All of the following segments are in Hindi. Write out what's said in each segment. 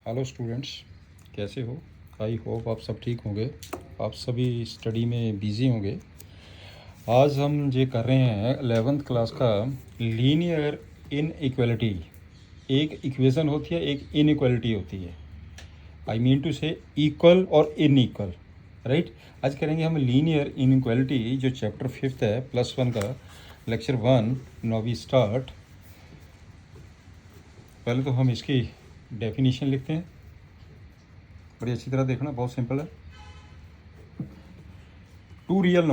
हेलो स्टूडेंट्स, कैसे हो? आई होप आप सब ठीक होंगे। आप सभी स्टडी में बिज़ी होंगे। आज हम ये कर रहे हैं 11th क्लास का लीनियर इनइक्वालिटी। एक इक्वेशन होती है, एक इनइक्वालिटी होती है। आई मीन टू से इक्वल और इनइक्वल, राइट। आज करेंगे हम लीनियर इनइक्वालिटी, जो चैप्टर 5th है +1 का, लेक्चर 1। Now we start. पहले तो हम इसकी डेफिनेशन लिखते हैं, बड़ी अच्छी तरह देखना, बहुत सिंपल है। Two real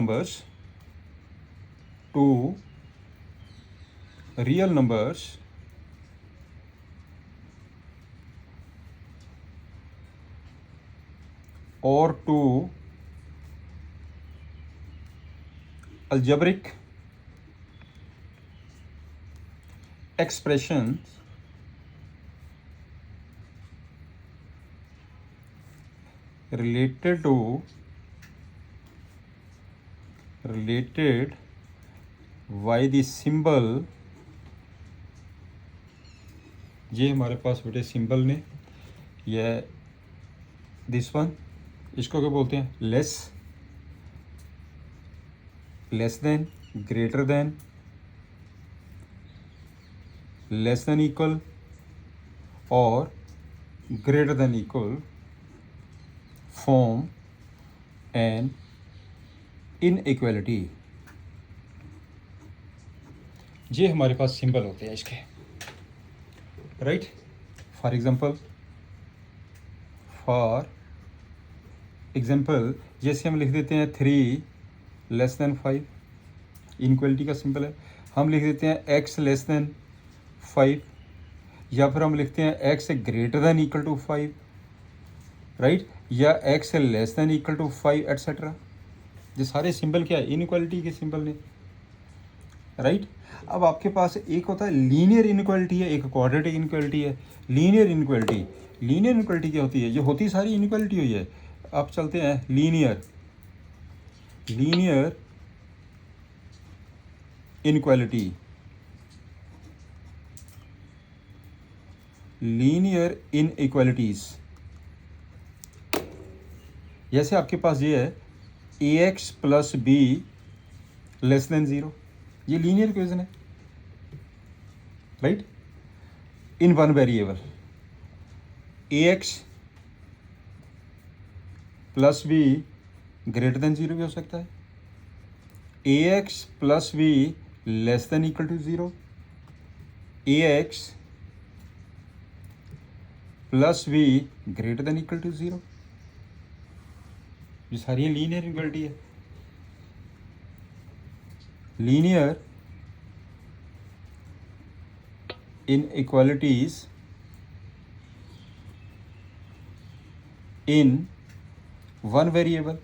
numbers or two algebraic expressions related by the symbol। ये हमारे पास बेटे सिंबल ने, ये दिस वन, इसको क्या बोलते हैं? Less than, greater than, less than equal और greater than equal form an inequality. ये हमारे पास सिंबल होते हैं इसके, राइट। फॉर एग्जाम्पल जैसे हम लिख देते हैं 3 लेस देन 5, इनइक्वालिटी का सिंबल है। हम लिख देते हैं x लेस देन 5, या फिर हम लिखते हैं x greater than equal to 5, right, या x less than equal to 5 etcetera. ये सारे सिंबल क्या है? इनइक्वालिटी के सिंबल ने, राइट। अब आपके पास एक होता है लीनियर इनइक्वालिटी है, एक क्वाड्रेटिक इनइक्वालिटी है। लीनियर इनइक्वालिटी क्या होती है? ये होती सारी इनइक्वालिटी हुई है। अब चलते हैं लीनियर इनइक्वालिटी। लीनियर इनइक्वालिटीज, जैसे आपके पास ये है ax plus B less than 0, ये लीनियर इक्वेशन है, right. In one variable ax plus B greater than 0 भी हो सकता है, ax plus B less than equal to 0, ax plus B greater than equal to 0। ये सारी लीनियर इनइक्वालिटी है। Linear inequalities in one variable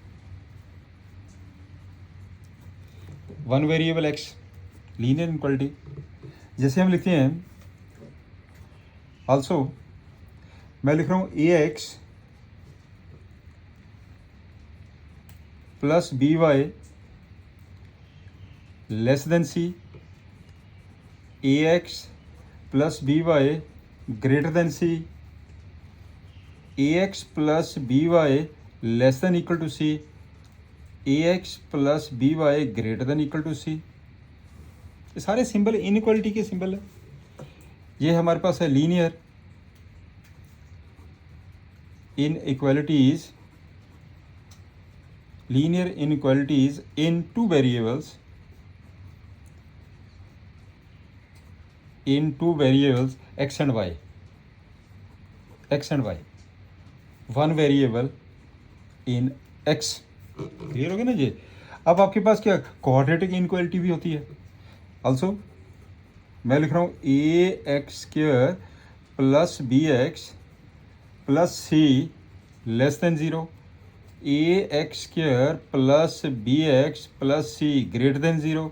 x, linear inequality. जैसे हम लिखते हैं, ऑल्सो मैं लिख रहा हूँ ax plus B Y less than C, ax plus B Y greater than C, ax plus B Y less than equal to C, ax plus B Y greater than equal to C. ये सारे सिंबल इनइक्वालिटी के सिंबल है। ये हमारे पास है linear inequalities in two variables x and y, one variable in x। Clear हो गया ना जी? अब आपके पास क्या क्वाड्रेटिक इनइक्वालिटी भी होती है। ऑल्सो मैं लिख रहा हूँ ax² plus bx plus C less than 0, ax² plus bx plus C greater than 0,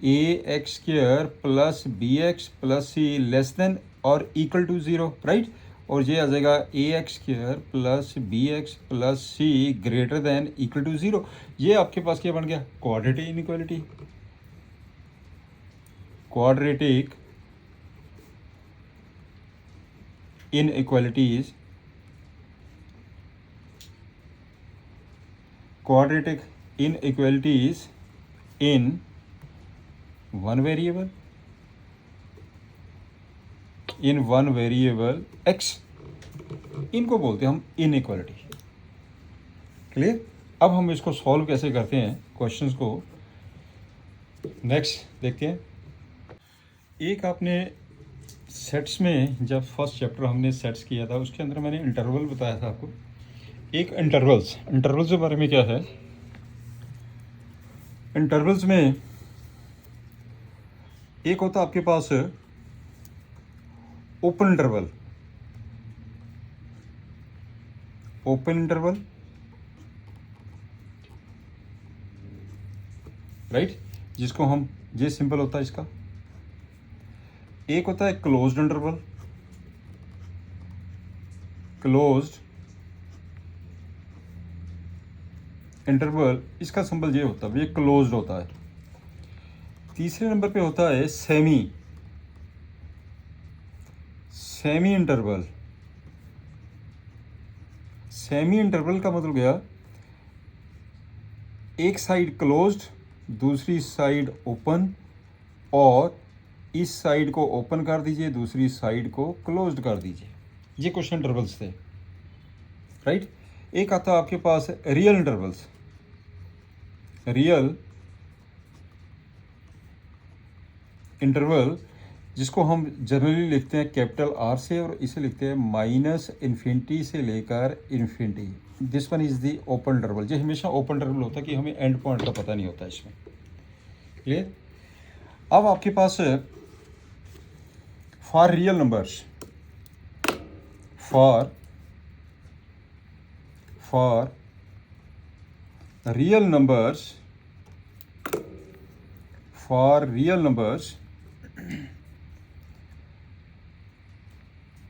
ax² plus bx plus C less than और इक्वल टू 0, राइट। और ये आ जाएगा ax² plus bx plus C greater than equal to 0। ये आपके पास क्या बन गया? Quadratic inequality. Quadratic inequalities quadratic inequalities in one variable x, इनको बोलते हैं हम इनइक्वालिटी। क्लियर? अब हम इसको सॉल्व कैसे करते हैं क्वेश्चंस को, नेक्स्ट देखते हैं। एक आपने सेट्स में, जब फर्स्ट चैप्टर हमने सेट्स किया था उसके अंदर मैंने इंटरवल बताया था आपको। एक इंटरवल्स के बारे में क्या है, इंटरवल्स में एक होता आपके पास ओपन इंटरवल, राइट, जिसको हम, ये सिंपल होता है इसका। एक होता है क्लोज्ड इंटरवल, इसका सिंबल ये होता है, ये क्लोज्ड होता है। तीसरे नंबर पे होता है सेमी इंटरवल। सेमी इंटरवल का मतलब गया, एक साइड क्लोज्ड, दूसरी साइड ओपन, और इस साइड को ओपन कर दीजिए, दूसरी साइड को क्लोज्ड कर दीजिए। ये कुछ इंटरवल्स थे, राइट। एक आता आपके पास रियल इंटरवल्स। रियल इंटरवल जिसको हम जनरली लिखते हैं कैपिटल आर से, और इसे लिखते हैं -इन्फिनिटी से लेकर infinity. This one is the open interval. ये हमेशा ओपन इंटरवल होता है कि हमें एंड पॉइंट का पता नहीं होता इसमें। क्लियर? अब आपके पास for real numbers, for real numbers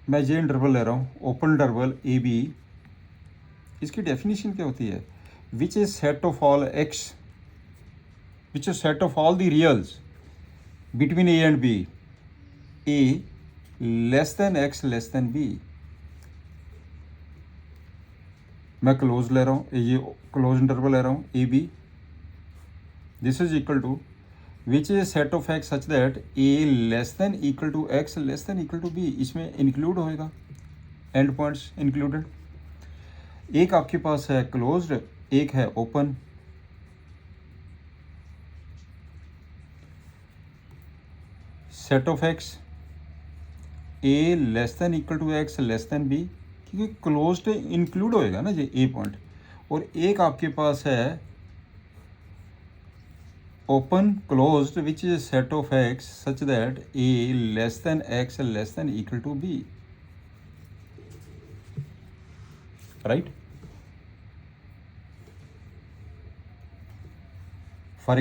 मैं ये इंटरवल ले रहा हूँ, ओपन इंटरवल ए बी। इसकी डेफिनेशन क्या होती है? Which is set of all X, which is set of all the reals between A and B, A less than x less than B. मैं क्लोज ले रहा हूँ, ये क्लोज इंटरवल ले रहा हूँ A B. This is equal to which is set of x such that a less than equal to x less than equal to b. इसमें इंक्लूड होएगा एंड पॉइंट्स इंक्लूडेड। एक आपके पास है क्लोज्ड, एक है open. Set of x a less than equal to x less than b, क्योंकि क्लोज्ड इंक्लूड होएगा ना ये ए पॉइंट। और एक आपके पास है open closed which is set of x such that a less than x less than equal to b, right. For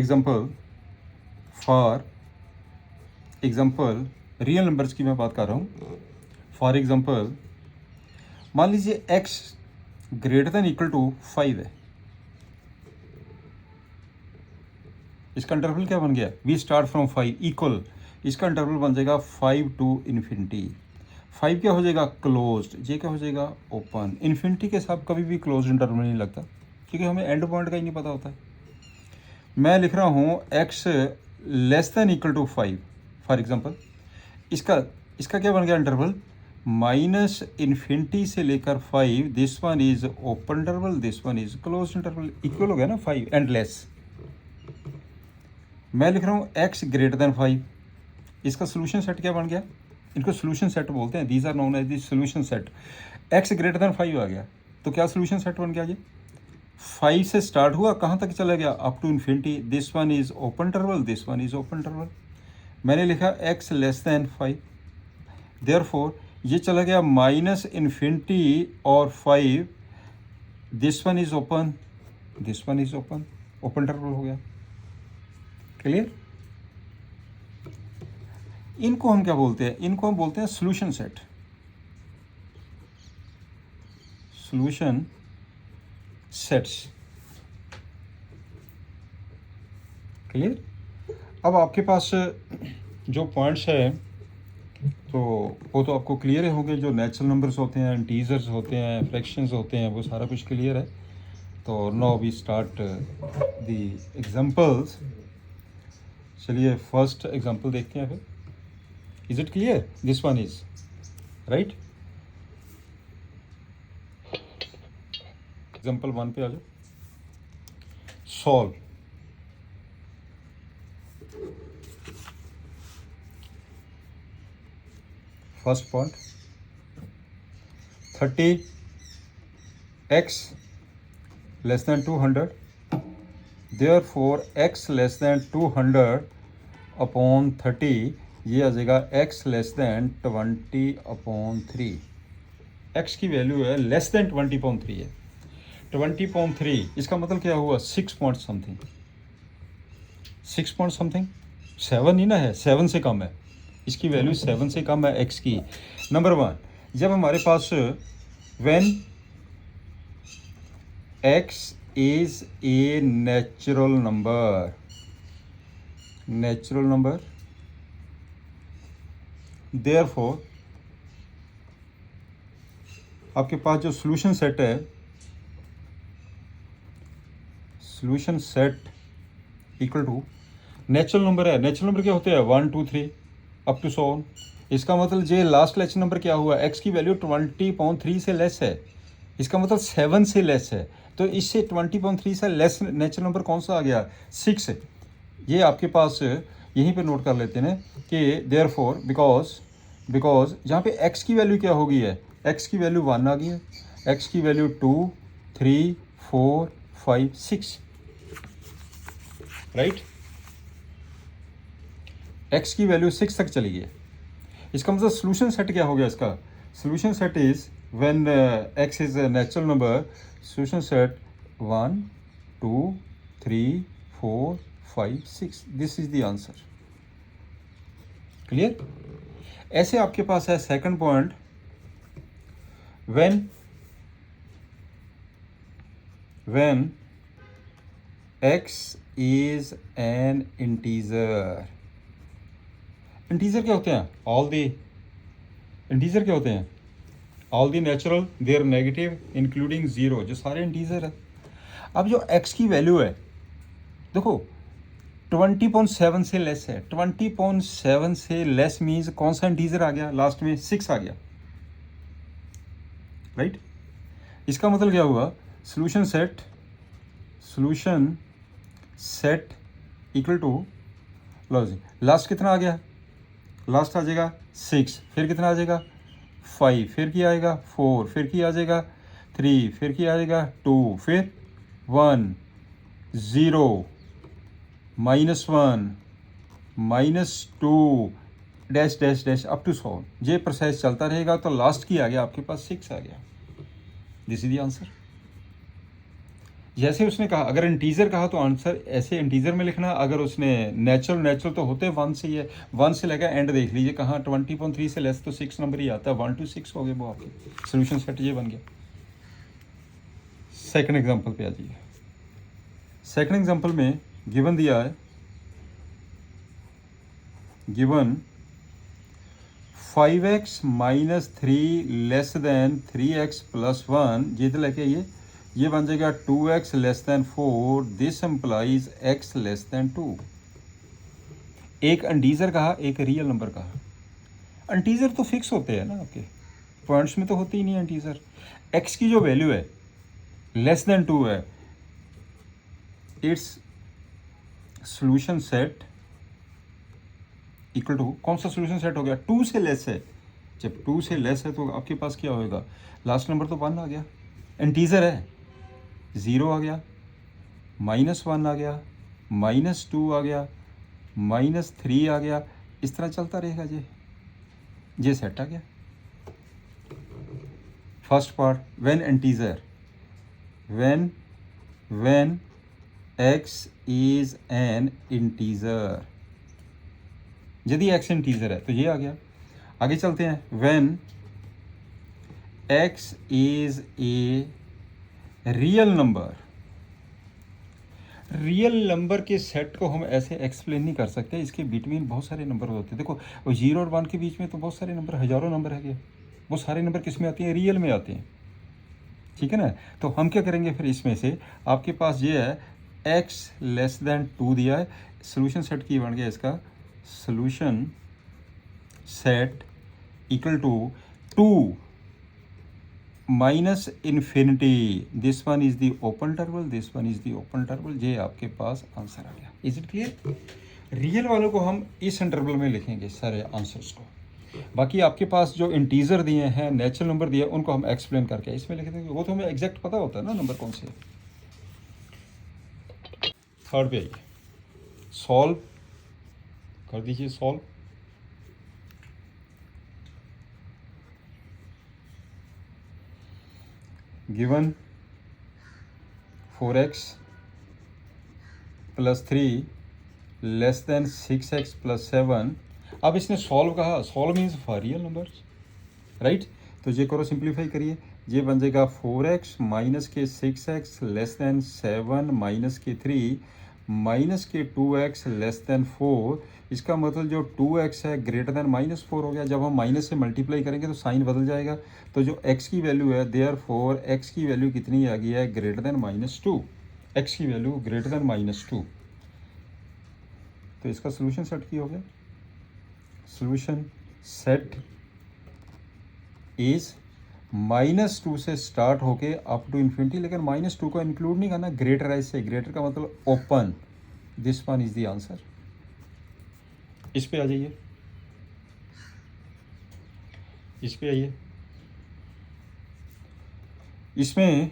example real numbers की मैं बात कर रहा हूँ। फॉर एग्जाम्पल मान लीजिए x greater than equal to 5 है। इसका इंटरवल क्या बन गया? वी स्टार्ट फ्रॉम 5 इक्वल, इसका इंटरवल बन जाएगा 5 टू इन्फिनिटी। 5 क्या हो जाएगा? क्लोज्ड। ये क्या हो जाएगा? ओपन। इन्फिनिटी के साथ कभी भी क्लोज इंटरवल नहीं लगता, क्योंकि हमें एंड पॉइंट का ही नहीं पता होता है। मैं लिख रहा हूँ x less than equal to 5 for example. इसका क्या बन गया इंटरवल? -इन्फिनिटी से लेकर 5। This one is open interval, this one is close interval. Equal हो गया ना 5 एंड लेस। मैं लिख रहा हूँ x ग्रेटर देन 5। इसका सोल्यूशन सेट क्या बन गया? इनको सोल्यूशन सेट बोलते हैं, these are known as the solution set. x greater than 5 आ गया, तो क्या सोल्यूशन सेट बन गया? ये 5 से स्टार्ट हुआ, कहाँ तक चला गया? Up to infinity. This one is open interval, this one is open interval. मैंने लिखा x लेस देन 5, देयरफॉर ये चला गया -इन्फिनिटी और 5। This one is open, this one is open, open interval हो गया। क्लियर? इनको हम क्या बोलते हैं? इनको हम बोलते हैं solution set. Solution sets. Clear? अब आपके पास जो पॉइंट्स है तो वो तो आपको क्लियर ही होंगे। जो नेचुरल नंबर्स होते हैं, इंटीजर्स होते हैं, फ्रैक्शंस होते हैं, वो सारा कुछ क्लियर है। तो now we start the examples. चलिए फर्स्ट एग्जांपल देखते हैं फिर। Is it clear? This one is right. Example 1 पे आ जाओ। Solve. First point 30x less than 200, therefore x less than 200 upon 30 ये आ जाएगा x less than 20 upon 3। x की वैल्यू है लेस देन 20 upon 3 है। 20 upon 3 इसका मतलब क्या हुआ? 6 पॉइंट समथिंग। 6 पॉइंट समथिंग 7 ही ना है, 7 से कम है। इसकी वैल्यू 7 से कम है x की। नंबर 1, जब हमारे पास when x is a natural number therefore आपके पास जो सॉल्यूशन सेट है, solution set equal to natural number है। नेचुरल नंबर क्या होते हैं? 1 2 3 अप टू 100। इसका मतलब ये लास्ट नेचुरल नंबर क्या हुआ? x की वैल्यू 20/3 से लेस है। इसका मतलब 7 से लेस है। तो इससे 20/3 से लेस नेचुरल नंबर कौन सा आ गया? 6। ये आपके पास यहीं पे नोट कर लेते हैं कि देयरफॉर बिकॉज यहाँ पे x की वैल्यू क्या हो गई है? x की वैल्यू 1 आ गई है, x की वैल्यू 2 3 4 5 6 राइट। x की वैल्यू 6 तक चली गई। इसका मतलब सॉल्यूशन सेट क्या हो गया? इसका solution set is when x is a natural number, solution set 1 2 3 4 5 6। This is the answer. Clear? ऐसे आपके पास है second point, when x is an integer। Integer क्या होते हैं? इंटीजर क्या होते हैं? All the natural their negative including zero, जो सारे इंटीजर है। अब जो x की वैल्यू है देखो 20.7 से लेस है। 20.7 से लेस मीन्स कौन सा इंटीजर आ गया? लास्ट में 6 आ गया राइट। इसका मतलब क्या हुआ? Solution set equal to last कितना आ गया? लास्ट आ जाएगा 6, फिर कितना आ जाएगा? 5, फिर क्या आएगा? 4, फिर क्या आ जाएगा? 3, फिर क्या आ जाएगा? 2, फिर 1 0 -1 -2 dash dash dash up to 100। ये प्रोसेस चलता रहेगा तो लास्ट की आ गया आपके पास 6 आ गया। This is the answer. जैसे उसने कहा अगर इंटीजर कहा तो आंसर ऐसे इंटीजर में लिखना। अगर उसने नेचुरल तो होते 1 से ही है। 1 से लेकर एंड देख लीजिए कहाँ 20.3 से लेस तो 6 नंबर ही आता है। 1 to 6 हो गए वो आपके सोल्यूशन सेट। ये बन गया। सेकंड एग्जांपल पे आ जाइए। सेकंड एग्जांपल में गिवन दिया है, given 5x - 3 less then 3x + 1। ये तो लेके ये बन जाएगा 2x less then 4। This implies x less than 2। एक इंटीजर कहा, एक रियल नंबर कहा। इंटीजर तो फिक्स होते हैं ना आपके, पॉइंट्स में तो होते ही नहीं है इंटीजर। x की जो वैल्यू है लेस देन 2 है, it's solution set equal to कौन सा सॉल्यूशन सेट हो गया? 2 से लेस है। जब 2 से लेस है तो आपके पास क्या होएगा? लास्ट नंबर तो 1 आ गया, इंटीजर है, 0 आ गया, -1 आ गया, -2 आ गया, -3 आ गया। इस तरह चलता रहेगा। ये सेट आ गया। First part when integer, when x is an integer. यदि x इंटीजर है तो ये आ गया। आगे चलते हैं। When x is a real number. Real number के सेट को हम ऐसे एक्सप्लेन नहीं कर सकते, इसके बिटवीन बहुत सारे नंबर होते हैं। देखो 0 और 1 के बीच में तो बहुत सारे नंबर, हजारों नंबर है। वो सारे नंबर किस में आते हैं? रियल में आते हैं। ठीक है ना। तो हम क्या करेंगे फिर, इसमें से आपके पास ये है x लेस देन 2 दिया है, सोल्यूशन सेट की बन गया इसका, solution set equal to 2 minus infinity, this one is the open interval, this one is the open interval. ये आपके पास आंसर आ गया। Is it clear? रियल वालों को हम इस इंटरवल में लिखेंगे सारे आंसर्स को, बाकी आपके पास जो इंटीजर दिए हैं, नेचुरल नंबर दिए, उनको हम एक्सप्लेन करके इसमें लिख देंगे। वो तो हमें एग्जैक्ट पता होता है ना नंबर कौन से। थर्ड पे आइए, सॉल्व कर दीजिए, solve. Given 4x plus 3 less then 6x plus 7। अब इसने सॉल्व कहा, solve means for real numbers, right. तो ये करो, सिंप्लीफाई करिए, ये बन जाएगा 4x माइनस के 6x लेस देन 7 माइनस के 3 माइनस के 2x लेस देन 4। इसका मतलब जो 2x है ग्रेटर देन -4 हो गया। जब हम माइनस से मल्टीप्लाई करेंगे तो साइन बदल जाएगा। तो जो x की वैल्यू है, देयरफॉर x की वैल्यू कितनी आ गई है, ग्रेटर देन -2। x की वैल्यू ग्रेटर देन -2। तो इसका सोल्यूशन सेट की हो गया। सोल्यूशन सेट इज -2 से स्टार्ट होके अप टू इन्फिनिटी, लेकिन -2 को इंक्लूड नहीं करना, ग्रेटर है इससे, ग्रेटर का मतलब open, this one is the answer. इस पे आ जाइए, इस पे आइए, इसमें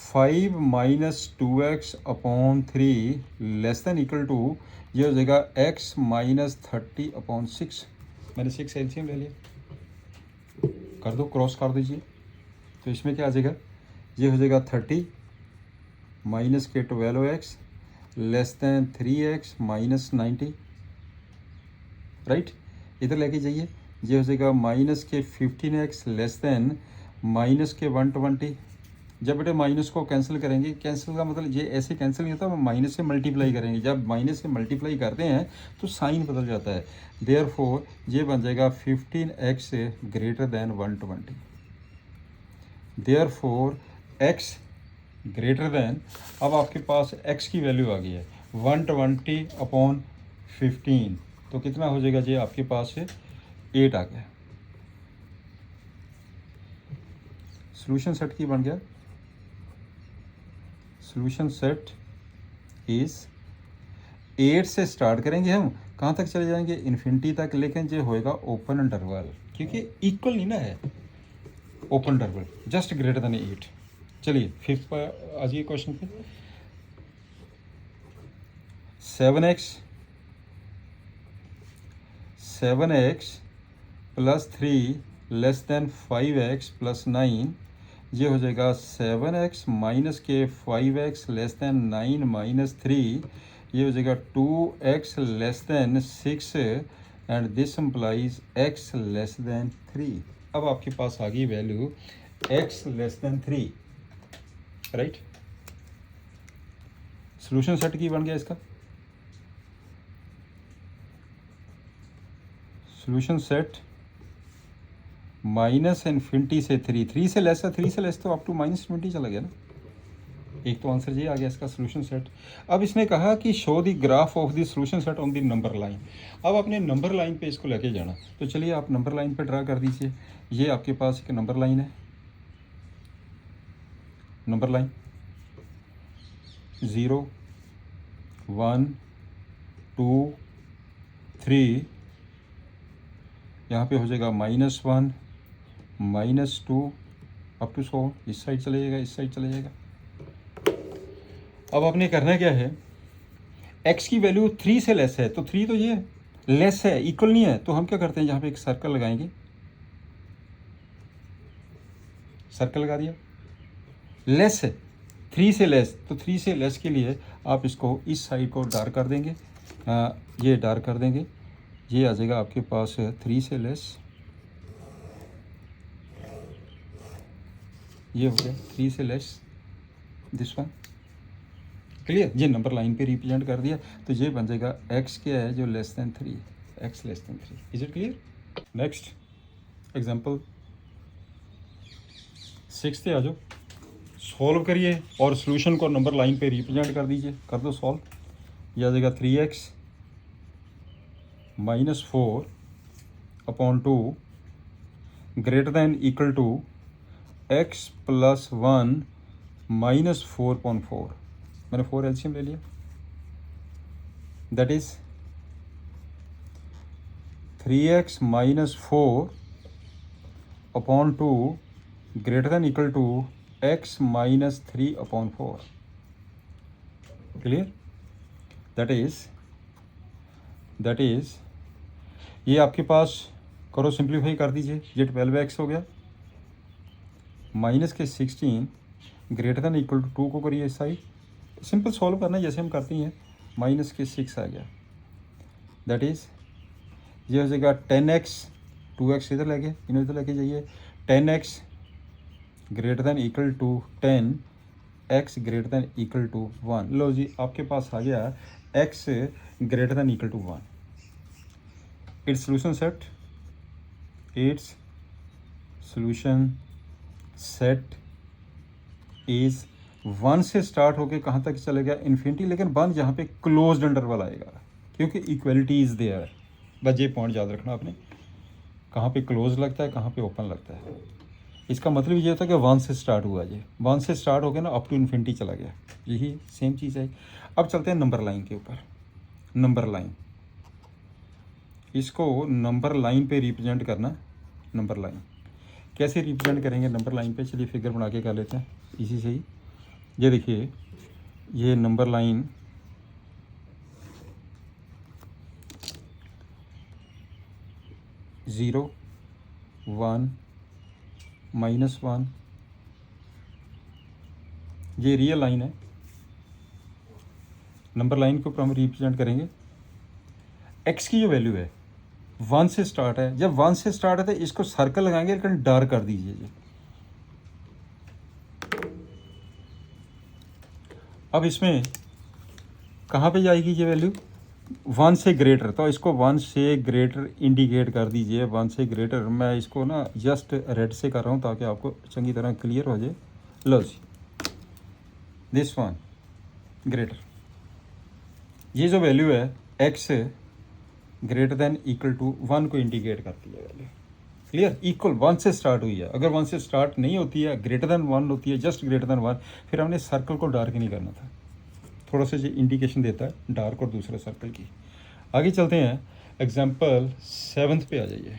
5 minus 2x upon 3 less than equal to, ये हो जाएगा x माइनस 30 अपॉन 6। मैंने 6 एलसीएम ले लिया, कर दो, क्रॉस कर दीजिए। तो इसमें क्या आ जाएगा, ये हो जाएगा 30 माइनस के 12x less than 3x minus 90, right. इधर लेके जाइए, ये हो जाएगा माइनस के 15x लेस देन माइनस के 120। जब बेटे माइनस को कैंसिल करेंगे, कैंसिल का मतलब ये ऐसे कैंसिल नहीं होता, हम माइनस से मल्टीप्लाई करेंगे। जब माइनस से मल्टीप्लाई करते हैं तो साइन बदल जाता है। देयरफॉर ये बन जाएगा 15x greater then 120। Therefore x greater then, अब आपके पास x की वैल्यू आ गई है 120 अपॉन 15, तो कितना हो जाएगा जी आपके पास से 8 आ गया। सोल्यूशन सेट की बन गया, सोल्यूशन सेट इज 8 से स्टार्ट करेंगे हम, कहाँ तक चले जाएंगे, इन्फिनिटी तक, लेकिन ये होएगा ओपन इंटरवल, क्योंकि इक्वल नहीं ना है, open interval, just greater than 8। चलिए फिफ्थ पर आ जाइए क्वेश्चन पे। 7x plus 3 less then 5x plus 9, ये हो जाएगा 7x माइनस के 5x लेस देन 9 माइनस 3, ये हो जाएगा 2x less then 6 and this implies x less than 3। अब आपके पास आ गई value x less than 3, right. Solution set की बन गया इसका, सोल्यूशन सेट माइनस इन्फिनिटी से 3 से लेस है, 3 से लेस तो अप टू माइनस इन्फिनिटी चला गया ना। एक तो आंसर ये आ गया इसका सोल्यूशन सेट। अब इसने कहा कि show the graph of the solution set on the number line. अब आपने नंबर लाइन पे इसको लेके जाना, तो चलिए आप नंबर लाइन पे ड्रा कर दीजिए। ये आपके पास एक नंबर लाइन है, नंबर लाइन 0 1 2 3, यहाँ पे हो जाएगा -1 -2 अप टू 100, इस साइड चले जाएगा, इस साइड चले जाएगा। अब आपने करना क्या है, x की वैल्यू 3 से लेस है, तो 3 तो ये लेस है, इक्वल नहीं है, तो हम क्या करते हैं, यहाँ पे एक सर्कल लगाएंगे, सर्कल लगा दिया। लेस है 3 से लेस, तो 3 से लेस के लिए आप इसको इस साइड को डार्क कर देंगे, ये डार्क कर देंगे, ये आ जाएगा आपके पास 3 से लेस, ये हो गया 3 से लेस, दिस वन, क्लियर। ये नंबर लाइन पे रिप्रेजेंट कर दिया, तो ये बन जाएगा x क्या है जो less than 3, x less than 3। Is it clear? Next example, 6 पे आ जाओ, सॉल्व करिए और सॉल्यूशन को नंबर लाइन पे रिप्रेजेंट कर दीजिए। कर दो सॉल्व, यह आ जाएगा 3x minus 4 upon 2 greater than equal to x plus 1 minus 4/4। मैंने 4 एलसीएम ले लिया, that is 3x minus 4 upon 2 greater than equal to x minus 3/4। Clear? That is ये आपके पास करो, सिंप्लीफाई कर दीजिए, ये 12x हो गया, माइनस के 16 ग्रेटर दैन इक्वल टू 2 को करिए इस साइड, सिंपल सॉल्व करना है जैसे हम करते हैं, माइनस के 6 आ गया, दैट इज ये हो जाएगा 10x, 2x इधर लेके, इन्हें इधर लेके जाइए, 10x greater than equal to 10 x greater than equal to 1। लो जी, आपके पास आ गया x greater than equal to 1। It's solution set, it's solution set is 1 से स्टार्ट होके कहाँ तक चलेगा, इन्फिनिटी, लेकिन 1 जहाँ पे क्लोज्ड इंटरवल आएगा, क्योंकि इक्वलिटी इज देयर। बस ये पॉइंट याद रखना आपने, कहाँ पे क्लोज लगता है, कहाँ पे ओपन लगता है। इसका मतलब ये होता है कि 1 से स्टार्ट हुआ, ये 1 से स्टार्ट हो गया ना, अप टू इन्फिनिटी चला गया, यही सेम चीज़ है। अब चलते हैं नंबर लाइन के ऊपर। नंबर लाइन, इसको नंबर लाइन पे रिप्रेजेंट करना। नंबर लाइन कैसे रिप्रेजेंट करेंगे नंबर लाइन पे, चलिए फिगर बना के कर लेते हैं इसी से ही। ये देखिए, ये नंबर लाइन ज़ीरो, 1, -1, ये रियल लाइन है। नंबर लाइन के ऊपर हम रिप्रेजेंट करेंगे, x की जो वैल्यू है 1 से स्टार्ट है, जब 1 से स्टार्ट है तो इसको सर्कल लगाएंगे, लेकिन डार्क कर दीजिए जी। अब इसमें कहाँ पे जाएगी ये वैल्यू, 1 से ग्रेटर, तो इसको 1 से ग्रेटर इंडिकेट कर दीजिए। 1 से ग्रेटर, मैं इसको ना जस्ट रेड से कर रहा हूँ ताकि आपको चंगी तरह क्लियर हो जाए। लो जी, दिस 1 ग्रेटर, ये जो वैल्यू है x greater than equal to 1 को इंडिकेट करती है वैल्यू। क्लियर? इक्वल 1 से स्टार्ट हुई है, अगर 1 से स्टार्ट नहीं होती है, ग्रेटर देन 1 होती है, जस्ट ग्रेटर देन 1, फिर हमने सर्कल को डार्क नहीं करना था, थोड़ा सा इंडिकेशन देता है डार्क और दूसरे सर्कल की। आगे चलते हैं, एग्जाम्पल 7th पे आ जाइए।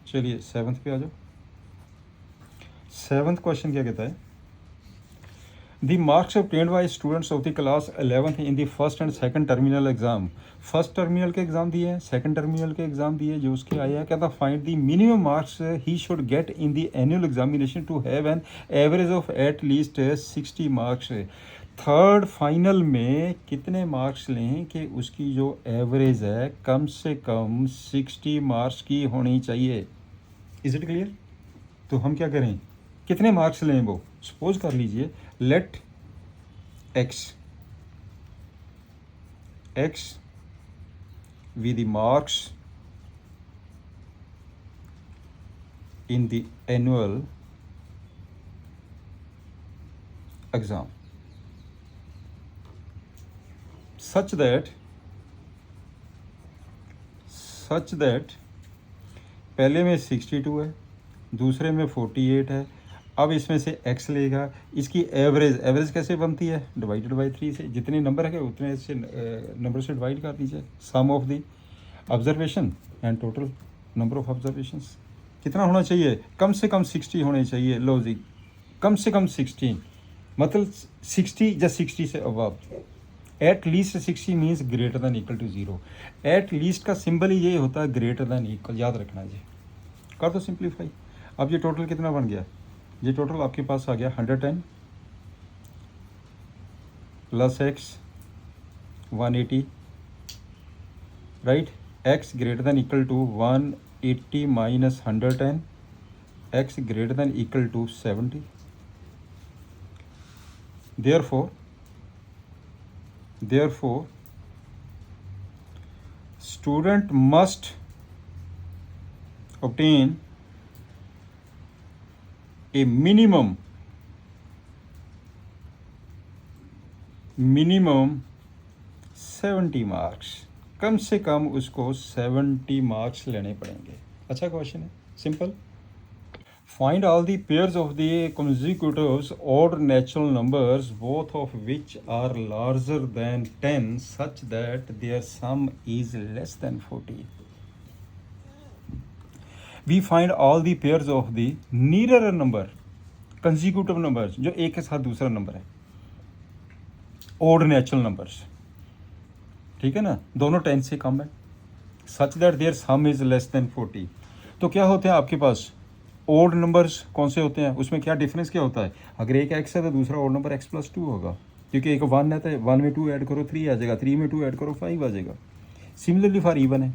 चलिए 7th पे आ जाओ। 7th क्वेश्चन क्या कहता है, the marks obtained by students of the class 11th in the first and second terminal exam। First terminal के एग्जाम दिए हैं, सेकंड टर्मिनल के एग्जाम दिए, जो उसके आया है, कहता find the minimum marks he should get in the annual examination to have an average of at least 60 marks. Third final में कितने मार्क्स लें कि उसकी जो एवरेज है कम से कम 60 मार्क्स की होनी चाहिए। Is it clear? तो हम क्या करें, कितने मार्क्स लें वो, सपोज कर लीजिए, late x with the marks in the annual exam such that पहले में 62 है, दूसरे में 48 है। अब इसमें से x लेगा, इसकी एवरेज कैसे बनती है, डिवाइडेड बाई 3 से, जितने नंबर है उतने से नंबर से डिवाइड कर दीजिए। Sum of the observation and total number of observations कितना होना चाहिए, कम से कम 60 होने चाहिए। लो जी, कम से कम 16 मतलब 60 या 60 से above. At least 60 means greater than equal to 0। At least का सिंबल ही ये होता है, ग्रेटर दैन इक्वल, याद रखना जी। कर दो सिंप्लीफाई। अब ये टोटल कितना बन गया, ये टोटल आपके पास आ गया 110 प्लस x 180, राइट। x greater than equal to 180 minus 110, x greater than equal to 70। therefore student must obtain a minimum 70 marks, कम से कम उसको 70 मार्क्स लेने पड़ेंगे। अच्छा क्वेश्चन है, simple. Find all the pairs of the consecutive odd natural numbers both of which are larger than 10 such that their sum is less than 40. We find all the pairs of the nearer number consecutive numbers, जो एक के साथ दूसरा नंबर है, odd natural numbers, ठीक है ना, दोनों 10 से कम है, such that their sum is less than 40। तो क्या होते हैं आपके पास ओड नंबर्स, कौन से होते हैं, उसमें क्या डिफरेंस क्या होता है, अगर एक एक्स है तो दूसरा ओड नंबर एक्स प्लस 2 होगा, क्योंकि एक 1 है तो 1 में 2 ऐड करो 3 आ जाएगा, 3 में 2 ऐड करो 5 आ जाएगा। सिमिलरली फॉर इवन है,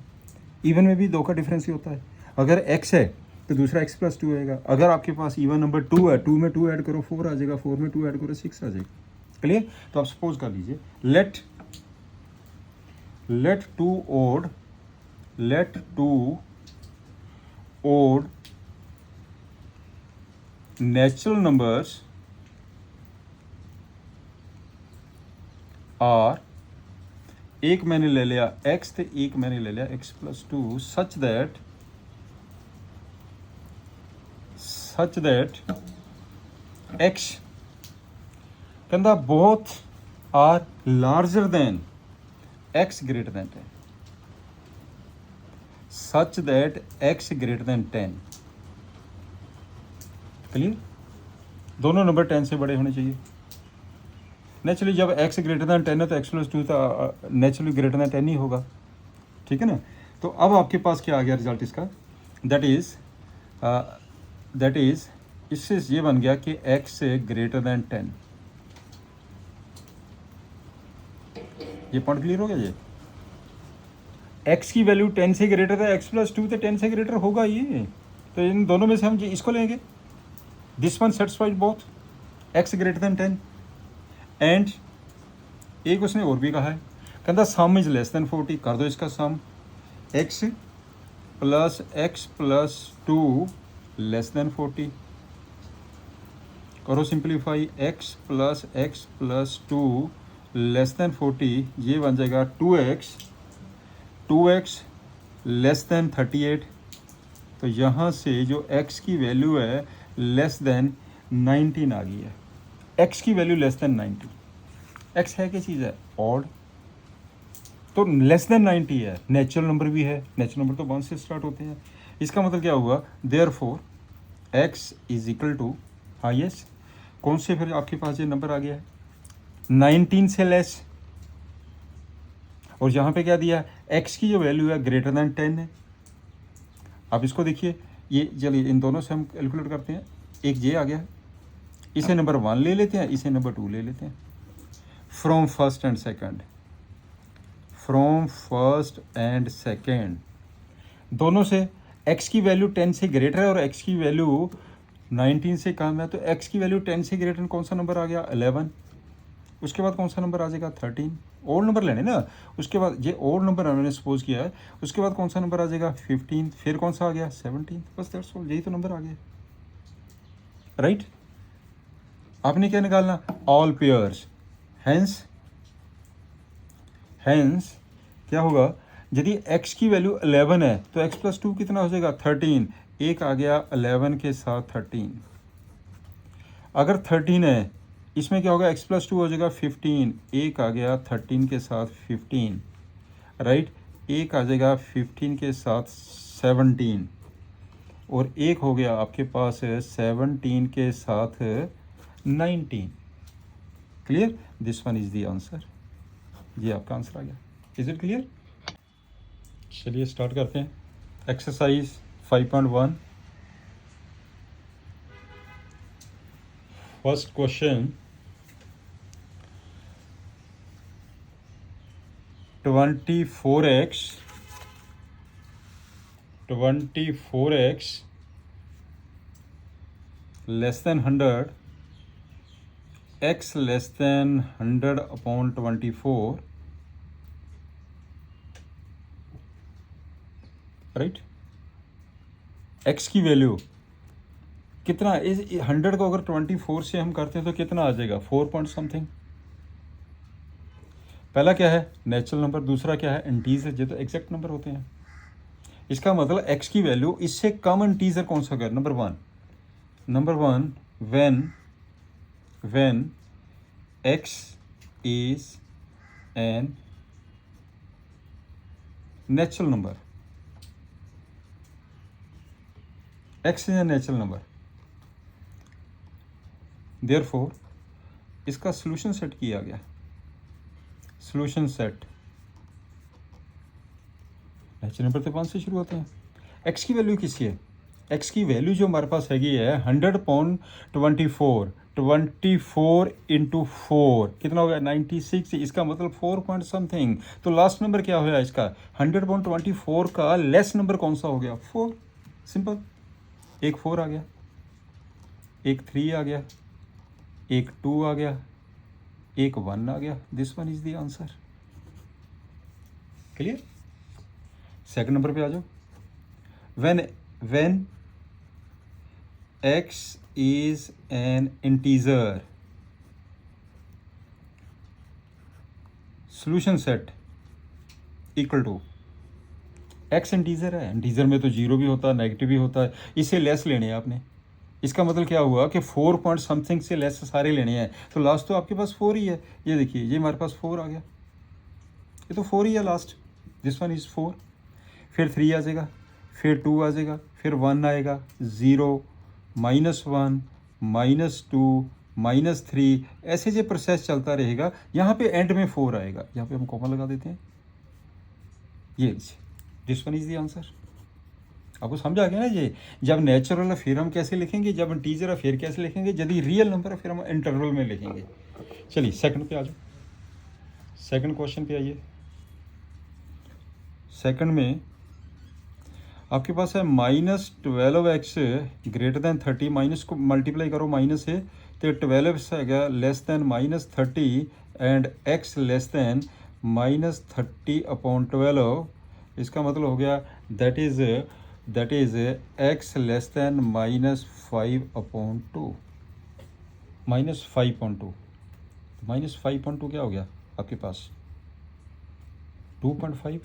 इवन में भी 2 का डिफरेंस ही होता है, अगर एक्स है तो दूसरा एक्स प्लस 2 आएगा, अगर आपके पास इवन नंबर 2 है, 2 में 2 ऐड करो 4 आ जाएगा, 4 में 2 ऐड करो 6 आ जाएगा। क्लियर। तो आप सपोज कर लीजिए let two odd natural numbers are, एक मैंने ले लिया x तो एक मैंने ले लिया x plus 2, such that x कहता both are larger than x greater than 10, such that x greater than 10। Clear. दोनों नंबर 10 से बड़े होने चाहिए। नेचुरली जब x ग्रेटर दैन 10 है तो x प्लस 2 तो नेचुरली ग्रेटर दैन 10 ही होगा, ठीक है ना। तो अब आपके पास क्या आ गया रिजल्ट इसका, दैट इज इससे ये बन गया कि x ग्रेटर दैन 10। ये पॉइंट क्लियर हो गया। ये x की वैल्यू 10 से ग्रेटर है, x प्लस 2 तो 10 से ग्रेटर होगा ये, तो इन दोनों में से हम इसको लेंगे, this one satisfied both x greater then 10 and एक उसने और भी कहा है, कहता सम इज लेस दैन 40, कर दो इसका सम, x प्लस 2 लेस दैन 40, करो simplify, x plus 2 less then 40, ये बन जाएगा 2x लेस दैन 38। तो यहाँ से जो x की वैल्यू है लेस देन 19 आ गई है, x की वैल्यू लेस देन 90। x है क्या चीज़ है, ऑड, तो लेस देन 90 है, नेचुरल नंबर भी है, नेचुरल नंबर तो 1 से स्टार्ट होते हैं। इसका मतलब क्या हुआ, therefore x is equal to, हाँ यस, कौन से फिर आपके पास ये नंबर आ गया है 19 से लेस, और यहाँ पे क्या दिया, x की जो वैल्यू है ग्रेटर दैन 10 है। आप इसको देखिए, ये चलिए इन दोनों से हम कैलकुलेट करते हैं, एक ये आ गया, इसे नंबर 1 ले लेते हैं, इसे नंबर 2 ले लेते हैं, फ्रॉम फर्स्ट एंड सेकेंड, दोनों से x की वैल्यू 10 से ग्रेटर है और x की वैल्यू 19 से कम है, तो x की वैल्यू 10 से ग्रेटर कौन सा नंबर आ गया 11, उसके बाद कौन सा नंबर आ जाएगा 13, ओड नंबर लेने ना, उसके बाद ये ओड नंबर हमने सपोज किया है, उसके बाद कौन सा नंबर आ जाएगा 15, फिर कौन सा आ गया 17, बस दैट्स ऑल, यही तो नंबर आ गया, राइट। आपने क्या निकालना, ऑल पेयर्स, हैंस क्या होगा, यदि x की वैल्यू 11 है तो x प्लस 2 कितना हो जाएगा 13, एक आ गया 11 के साथ 13, अगर 13 है इसमें क्या होगा, x प्लस 2 हो जाएगा 15, एक आ गया 13 के साथ 15, राइट, एक आ जाएगा 15 के साथ 17, और एक हो गया आपके पास 17 के साथ 19। Clear, this one is the answer, ये आपका आंसर आ गया। Is it clear. चलिए स्टार्ट करते हैं exercise 5.1। First question, 24x less than 100, x less then 100 upon 24, right. x की वैल्यू कितना इस 100 को अगर 24 से हम करते हैं तो कितना आ जाएगा, 4 पॉइंट समथिंग। पहला क्या है, नेचुरल नंबर, दूसरा क्या है, इंटीजर, ये तो एग्जैक्ट नंबर होते हैं। इसका मतलब x की वैल्यू इससे कम इंटीजर कौन सा होगा, number one when x is N natural number, x is N natural number, therefore इसका सॉल्यूशन सेट किया गया। सॉल्यूशन सेट नेचुरल नंबर तो 5 से शुरू होते हैं। x की वैल्यू किसकी है, x की वैल्यू जो हमारे पास हैगी है 100/24, 24 इंटू 4 कितना हो गया, 96। इसका मतलब 4 पॉइंट समथिंग। तो लास्ट नंबर क्या होगा इसका, 100/24 का लेस नंबर कौन सा हो गया, 4। सिंपल, एक 4 आ गया, एक 3 आ गया, एक 2 आ गया, एक 1 आ गया। This one is the answer. Clear. Second number पे आ जाओ। When x is an integer, solution set equal to x integer है, इंटीजर में तो जीरो भी होता है, नेगेटिव भी होता है, इसे लेस लेने हैं आपने। इसका मतलब क्या हुआ कि 4 पॉइंट समथिंग से लेस सारे लेने हैं, तो लास्ट तो आपके पास 4 ही है। ये देखिए, ये हमारे पास 4 आ गया, ये तो 4 ही है लास्ट, दिस वन इज़ 4। फिर 3 आ जाएगा, फिर 2 आ जाएगा, फिर 1 आएगा, 0, -1, -2, -3, ऐसे जो प्रोसेस चलता रहेगा। यहाँ पे एंड में 4 आएगा, यहाँ पे हम कॉमा लगा देते हैं। ये this one is the answer. आपको समझ आ गया ना। ये जब नेचुरल है फिर हम कैसे लिखेंगे, जब इंटीजर है फिर कैसे लिखेंगे, यदि रियल नंबर है फिर हम इंटरवल में लिखेंगे। चलिए सेकंड पे आ जाओ, सेकंड क्वेश्चन पे आइए। सेकंड में आपके पास है -12x ग्रेटर दैन 30, माइनस को मल्टीप्लाई करो माइनस से, तो 12 है गया less than -30 and x less then -30/12। इसका मतलब हो गया that is x less then -5/2, -5/2। -5/2 क्या हो गया आपके पास, 2.5।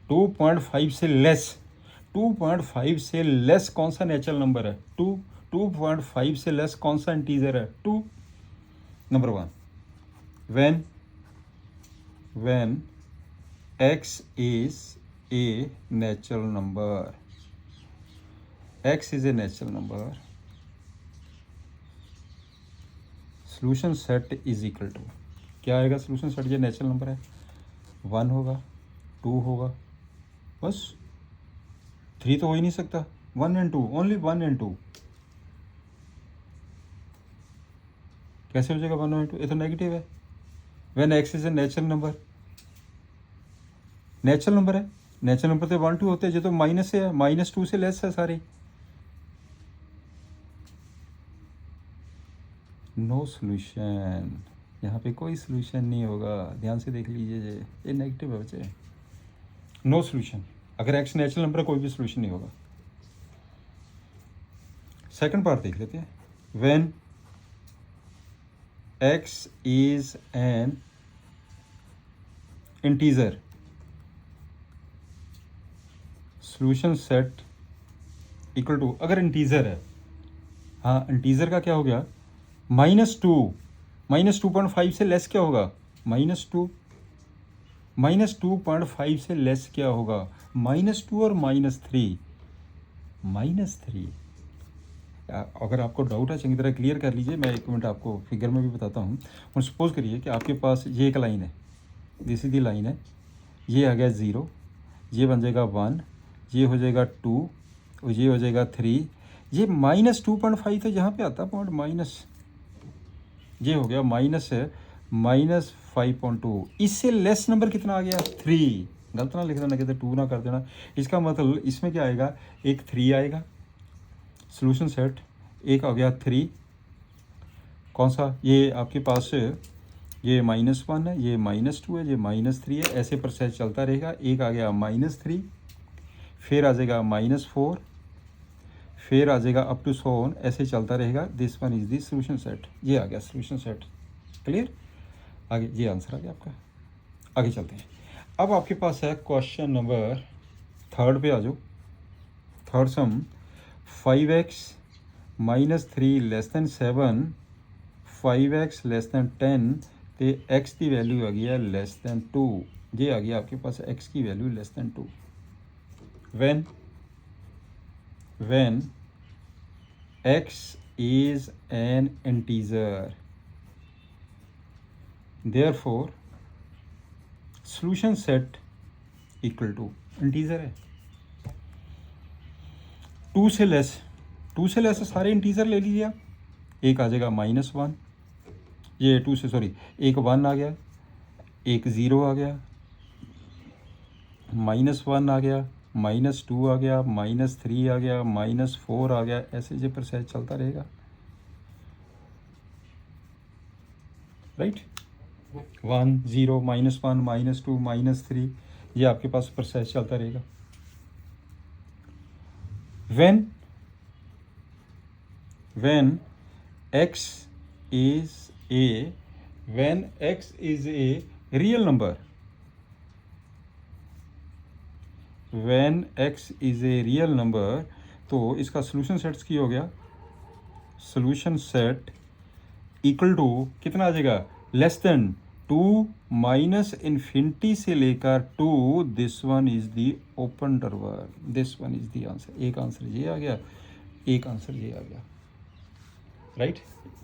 2.5 से लेस, 2.5 से लेस कौन सा नेचुरल नंबर है, 2.5 से लेस कौन सा इंटीजर है, 2। Number 1, when x is a natural number, x is a natural number, solution set is equal to, क्या आएगा solution set, ये नेचुरल नंबर है, 1 होगा, 2 होगा, बस 3 तो हो ही नहीं सकता, 1 and 2, ओनली 1 and 2। कैसे हो जाएगा 1 and 2, ये तो नेगेटिव है। When x is a natural number, natural number है, नेचुरल नंबर तो 1 2 होते हैं, जो तो माइनस से है, -2 से लेस है सारे। नो सोल्यूशन, यहाँ पे कोई सोल्यूशन नहीं होगा, ध्यान से देख लीजिए, ये नेगेटिव है बच्चे, नो सोल्यूशन। अगर x नेचुरल नंबर है कोई भी सोल्यूशन नहीं होगा। सेकंड पार्ट देख लेते हैं। When x is an integer, solution set equal to, अगर इंटीजर है, हाँ इंटीजर का क्या हो गया, -2, -2.5 से लेस क्या होगा, -2, -2.5 से लेस क्या होगा, -2 और -3, -3। अगर आपको डाउट है चंगी तरह क्लियर कर लीजिए, मैं 1 मिनट आपको फिगर में भी बताता हूँ। और सपोज करिए कि आपके पास ये एक लाइन है, ये सीधी लाइन है, ये आ गया 0, ये बन जाएगा 1, ये हो जाएगा 2 और ये हो जाएगा 3, ये -2.5 तो यहाँ पे आता पॉइंट माइनस, ये हो गया -5.2। इससे लेस नंबर कितना आ गया, 3। गलत ना लिख देना, कहते 2 ना कर देना। इसका मतलब इसमें क्या आएगा, एक 3 आएगा, सॉल्यूशन सेट एक आ गया 3, कौन सा, ये आपके पास ये -1 है, ये -2 है, ये -3 है, ऐसे प्रोसेस चलता रहेगा। एक आ गया -3, फिर आ जाएगा -4, फिर आ जाएगा अप टू सो ऑन, ऐसे चलता रहेगा। This one is the solution set. ये आ गया सोल्यूशन सेट। क्लियर? आगे ये आंसर आ गया आपका। आगे चलते हैं। अब आपके पास है क्वेश्चन नंबर थर्ड पे आ जाओ। थर्ड सम 5x -3 less than 7, 5x less than 10 तो x की वैल्यू आ गई है लेस दैन 2। ये आ गया आपके पास x की value less than 2। when x is an integer, therefore solution set equal to integer है। 2 से लेस सारे इंटीजर ले लीजिए आप। एक आ जाएगा -1, ये 2 से सॉरी एक 1 आ गया, एक 0 आ गया, -1 आ गया, -2 आ गया, -3 आ गया, -4 आ गया, ऐसे जो प्रोसेस चलता रहेगा। राइट? 1 0 -1 -2 -3 ये आपके पास प्रोसेस चलता रहेगा। when x is a real number, when x is a real number, तो इसका सोल्यूशन सेट्स की हो गया। सोल्यूशन सेट इक्वल टू कितना आ जाएगा? लेस देन 2 माइनस इन्फिनिटी से लेकर 2। This one is the open interval. This one is the answer. एक आंसर ये आ गया, एक आंसर ये आ गया। राइट?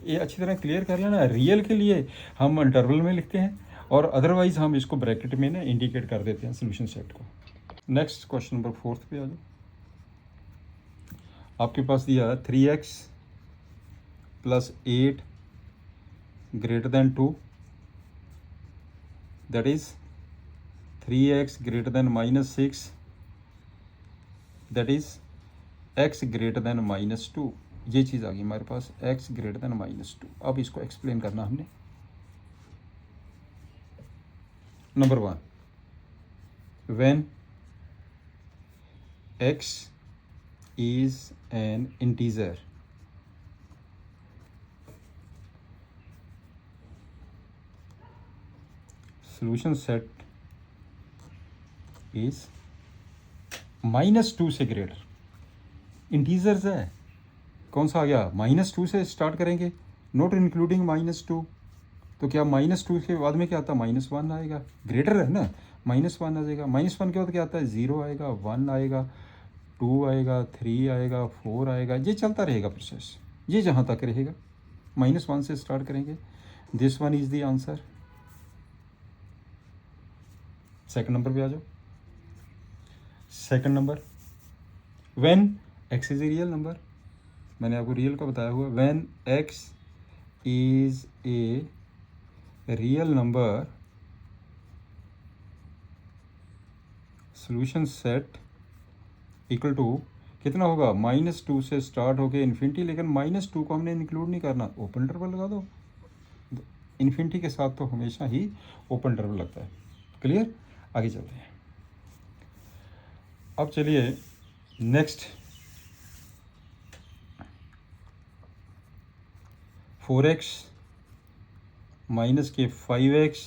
ये अच्छी तरह क्लियर कर लेना। रियल के लिए हम इंटरवल में लिखते हैं और अदरवाइज हम इसको ब्रैकेट में ना इंडिकेट कर देते हैं सोल्यूशन सेट को। नेक्स्ट क्वेश्चन नंबर 4 पे आ जाओ। आपके पास दिया 3x + 8 greater than 2, that is 3x greater than -6, that is x greater than -2। ये चीज़ आ गई हमारे पास, x greater than -2। अब इसको एक्सप्लेन करना हमने। Number 1, when x is an integer, solution set is -2 से ग्रेटर। इंटीजर्स है, कौन सा आ गया? -2 से स्टार्ट करेंगे, नॉट इंक्लूडिंग -2। तो क्या -2 के बाद में क्या आता है? -1 आएगा। ग्रेटर है ना, -1 आ जाएगा। -1 के बाद क्या आता है? 0 आएगा, 1 आएगा, 2 आएगा, 3 आएगा, 4 आएगा। ये चलता रहेगा प्रोसेस, ये जहाँ तक रहेगा। -1 से स्टार्ट करेंगे। This one is the answer. Second number पे आ जाओ। Second number, when x is a real number, मैंने आपको रियल का बताया हुआ। When x is a real number, solution set equal to कितना होगा? -2 से स्टार्ट होके इन्फिनिटी, लेकिन -2 को हमने इंक्लूड नहीं करना। ओपन इंटरवल लगा दो। इन्फिनिटी के साथ तो हमेशा ही ओपन इंटरवल लगता है। क्लियर? आगे चलते हैं। अब चलिए नेक्स्ट, 4x माइनस के 5x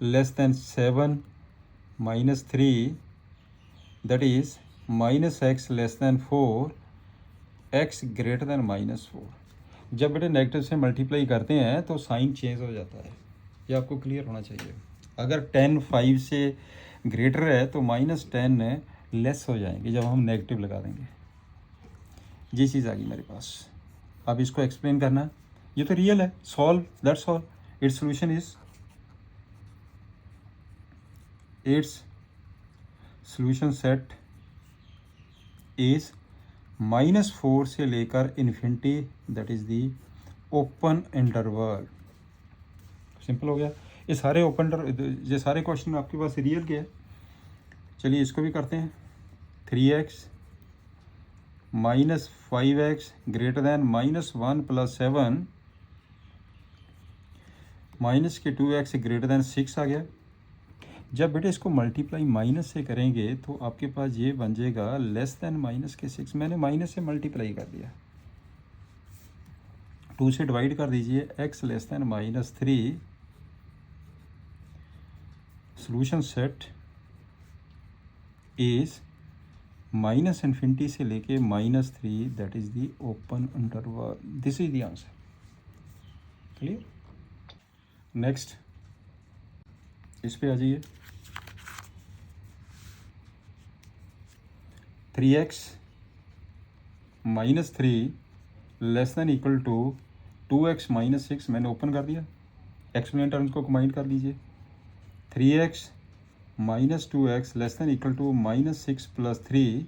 less than 7 -3, that is -x less then 4, x greater then -4। जब बेटे नेगेटिव से मल्टीप्लाई करते हैं तो साइन चेंज हो जाता है, ये आपको क्लियर होना चाहिए। अगर 10 5 से ग्रेटर है तो -10 लेस हो जाएंगे जब हम नेगेटिव लगा देंगे। ये चीज़ आ गई मेरे पास। अब इसको एक्सप्लेन करना, ये तो रियल है। Solve, that's all. Its solution is, it's solution set is -4 से लेकर infinity, that is the open interval. Simple हो गया। ये सारे ये सारे क्वेश्चन आपके पास रियल के हैं। चलिए इसको भी करते हैं। 3x -5x greater than -1 + 7 minus के 2x ग्रेटर दैन 6 आ गया। जब बेटे इसको मल्टीप्लाई माइनस से करेंगे तो आपके पास ये बन जाएगा लेस देन माइनस के 6। मैंने माइनस से मल्टीप्लाई कर दिया, 2 से डिवाइड कर दीजिए, x less than -3। Solution set is minus infinity से लेके -3, that is the open interval. This is the answer. Clear? Next इस पे आ जाइए। 3x -3 less than equal to 2x -6। मैंने ओपन कर दिया, एक्सपोनेंट टर्म्स को कंबाइन कर लीजिए। 3x -2x less than equal to -6 + 3।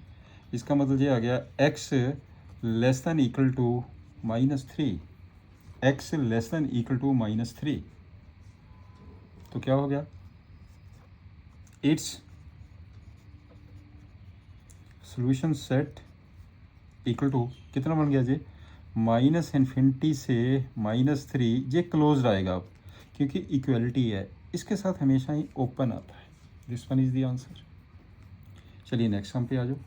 इसका मतलब ये आ गया x less than equal to -3, x less than equal to -3। तो क्या हो गया? It's solution set equal to कितना बन गया जी? -इन्फिनिटी से -3। ये क्लोज्ड आएगा अब, क्योंकि इक्वलिटी है, इसके साथ हमेशा ही ओपन आता है। This one is the answer. चलिए नेक्स्ट हम पे आ जाओ।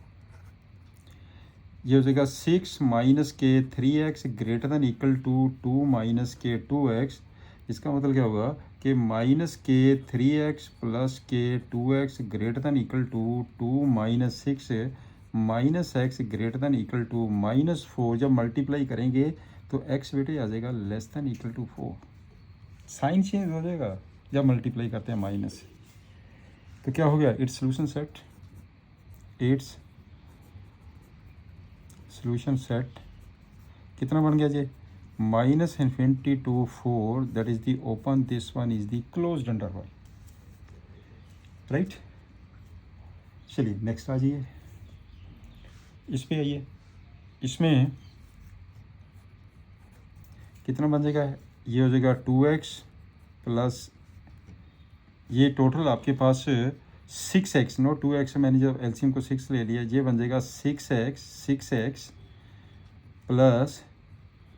ये हो जाएगा 6 - k 3x greater than equal to 2 - k 2x। इसका मतलब क्या होगा कि -k 3x + k 2x greater than equal to 2 - 6 -x greater than equal to -4। जब मल्टीप्लाई करेंगे तो x बेटे आ जाएगा less than equal to 4। Sign change हो जाएगा जब मल्टीप्लाई करते हैं माइनस से। तो क्या हो गया? It's solution set, its solution set कितना बन गया जी? -Infinity to 4, that is the open, this one is the closed interval. Right? चलिए नेक्स्ट आ जाइए, इस पे आइए। इसमें कितना बन जाएगा? ये हो जाएगा 2x प्लस ये टोटल आपके पास 6x, नो 2x, मैंने जब एलसीएम को 6 ले लिया, ये बन जाएगा 6x plus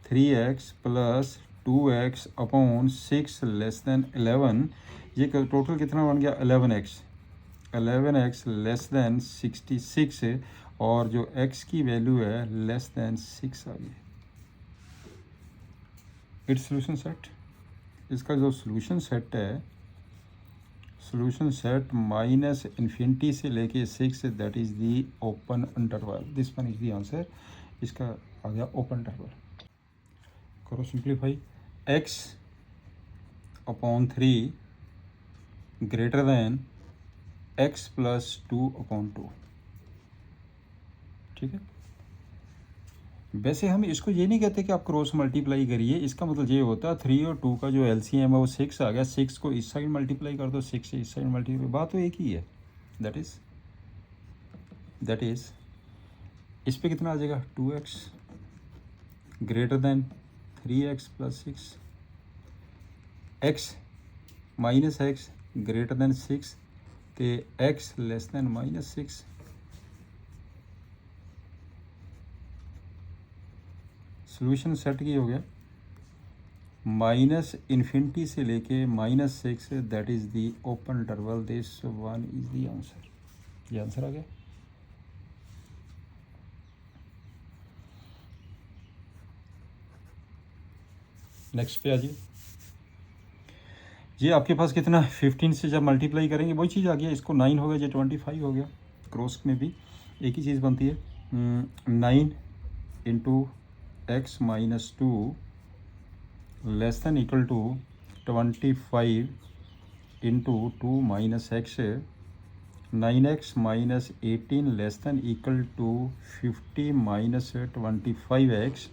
3x plus 2x upon 6 less than 11। ये टोटल कितना बन गया? 11x लेस देन 66, और जो x की वैल्यू है लेस देन 6 आ गई। It's solution set. इसका जो सॉल्यूशन सेट है, सॉल्यूशन सेट -इन्फिनिटी से लेके 6, that is the open interval. This one is the answer. इसका आ गया ओपन इंटरवल। करो simplify. x upon 3 greater than x plus 2 upon 2। ठीक है? वैसे हम इसको ये नहीं कहते कि आप क्रॉस मल्टीप्लाई करिए, इसका मतलब ये होता है 3 और 2 का जो एलसीएम है वो 6 आ गया, 6 को इस साइड मल्टीप्लाई कर दो, 6 से इस साइड मल्टीप्लाई, बात तो एक ही है। दैट इज इस पे कितना आ जाएगा? 2x greater then 3x plus 6, x minus x greater then 6 ते x less then -6। Solution set की हो गया -इन्फिनिटी से लेके -6, that is the open interval. This one is the answer. ये आंसर आ गया। नेक्स्ट पे आ जाइए। ये आपके पास कितना 15 से जब मल्टीप्लाई करेंगे वही चीज़ आ गया, इसको 9 हो गया, ये 25 हो गया। क्रॉस में भी एक ही चीज़ बनती है। 9 into x minus 2 less than equal to 25 into 2 minus x. 9x minus 18 less than equal to 50 minus 25x।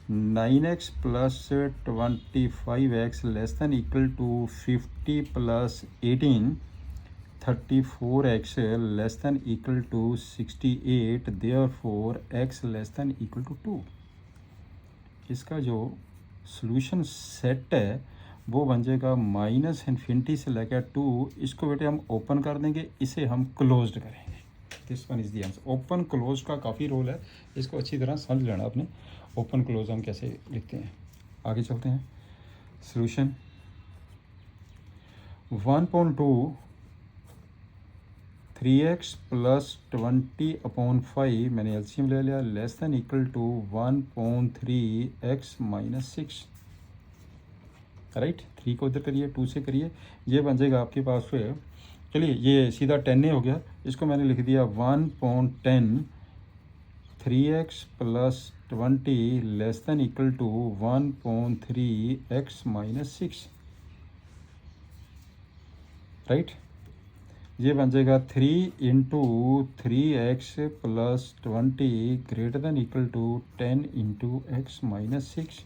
9x plus 25x less than equal to 50 plus 18, 34x less than equal to 68, therefore x less than equal to 2। इसका जो सॉल्यूशन सेट है वो बन जाएगा -इन्फिनिटी से लेकर 2। इसको बेटे हम ओपन कर देंगे, इसे हम क्लोज्ड करेंगे। This one is the answer. Open close का काफ़ी रोल है, इसको अच्छी तरह समझ लेना आपने। ओपन क्लोज हम कैसे लिखते हैं। आगे चलते हैं। सॉल्यूशन 1.2 3x प्लस 20/5 मैंने एलसीएम ले लिया, less than equal to 1/3x minus 6। Right, 3 को इधर करिए, 2 से करिए, ये बन जाएगा आपके पास फिर। चलिए ये सीधा 10 हो गया, इसको मैंने लिख दिया 1/10 3x plus 20 less than equal to 1/3x minus 6। Right, ये बन जाएगा 3 into 3x plus 20 greater than equal to 10 into x minus 6।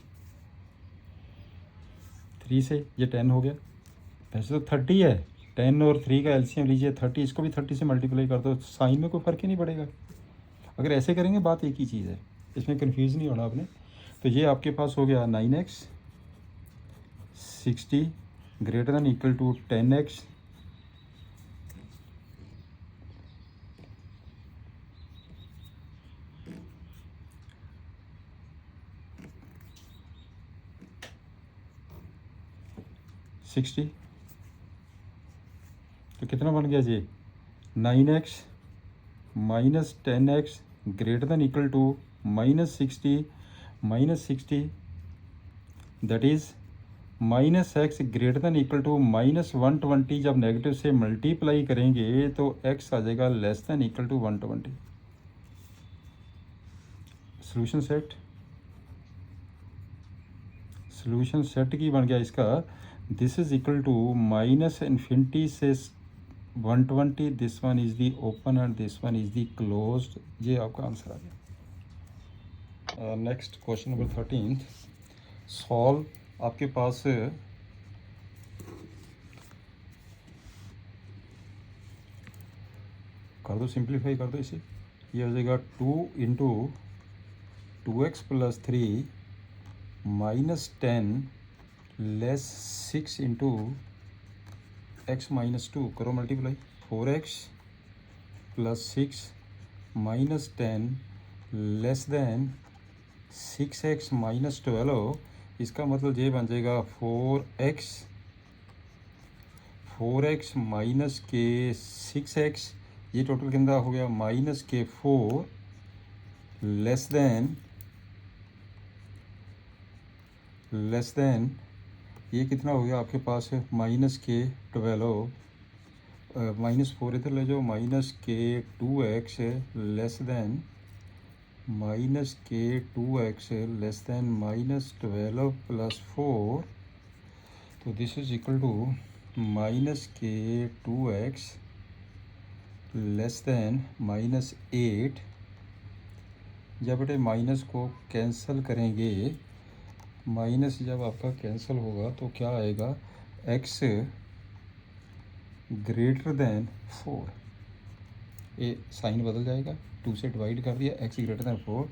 3 से ये 10 हो गया, वैसे तो 30 है, 10 और 3 का एलसीएम लीजिए 30, इसको भी 30 से मल्टीप्लाई कर दो, साइन में कोई फ़र्क ही नहीं पड़ेगा। अगर ऐसे करेंगे बात एक ही चीज़ है, इसमें कन्फ्यूज़ नहीं होना आपने। तो ये आपके पास हो गया 9x 60 greater than equal to 10x sixty. तो कितना बन गया जी, 9x minus 10x greater than equal to minus 60 that is minus x greater than equal to minus 120। जब नेगेटिव से मल्टीप्लाई करेंगे तो x आ जाएगा less than equal to 120। Solution set की बन गया इसका, this is equal to minus infinity से 120, this one is the open and this one is the closed. ये आपका आंसर आ गया। Next question number 13 solve. आपके पास कर दो, सिंप्लीफाई कर दो इसे, ये हो जाएगा 2 into 2x plus 3 minus 10 less 6 into x minus 2, करो multiply, 4x plus 6 minus 10 less than 6x minus 12। इसका मतलब ये बन जाएगा 4x माइनस के 6x, ये टोटल कितना हो गया माइनस के 4 लेस देन ये कितना हो गया आपके पास माइनस के 12, माइनस 4 इधर ले जाओ, माइनस के 2x लेस देन माइनस के 2x less than minus 12 plus 4। तो this is equal to minus के 2x लेस देन माइनस 8। जब बेटे माइनस को कैंसिल करेंगे, माइनस जब आपका कैंसिल होगा तो क्या आएगा, x ग्रेटर देन 4, ये साइन बदल जाएगा, 2 से डिवाइड कर दिया, x greater than 4।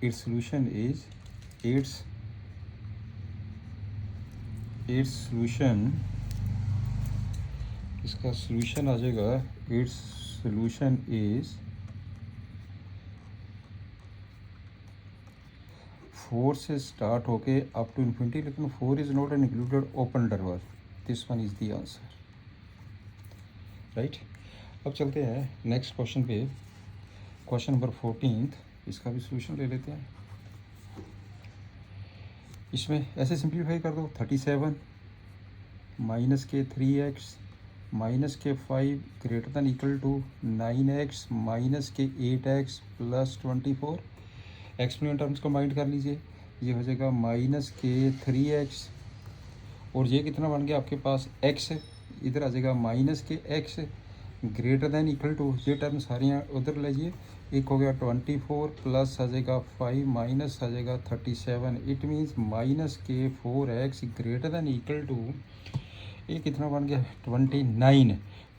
Its solution is its solution, इसका सोल्यूशन आ जाएगा, इट्स सोल्यूशन इज 4 से स्टार्ट होके अप टू इन्फिनिटी, लेकिन 4 is not an included open interval, this one is the answer. Right, अब चलते हैं नेक्स्ट क्वेश्चन पे, क्वेश्चन नंबर 14, इसका भी सोल्यूशन ले लेते हैं। इसमें ऐसे सिंप्लीफाई कर दो, 37 माइनस के 3x माइनस के 5 greater than equal to 9x minus के 8x plus 24। Exponent terms combined कर लीजिए, ये हो जाएगा माइनस के 3x और ये कितना बन गया आपके पास x, इधर आ जाएगा माइनस के x greater than equal to, ये टर्म सारी उधर लीजिए, एक हो गया 24 प्लस आ जाएगा 5 माइनस आ जाएगा 37। इट मीन्स माइनस के 4x greater than equal to, ये कितना बन गया 29,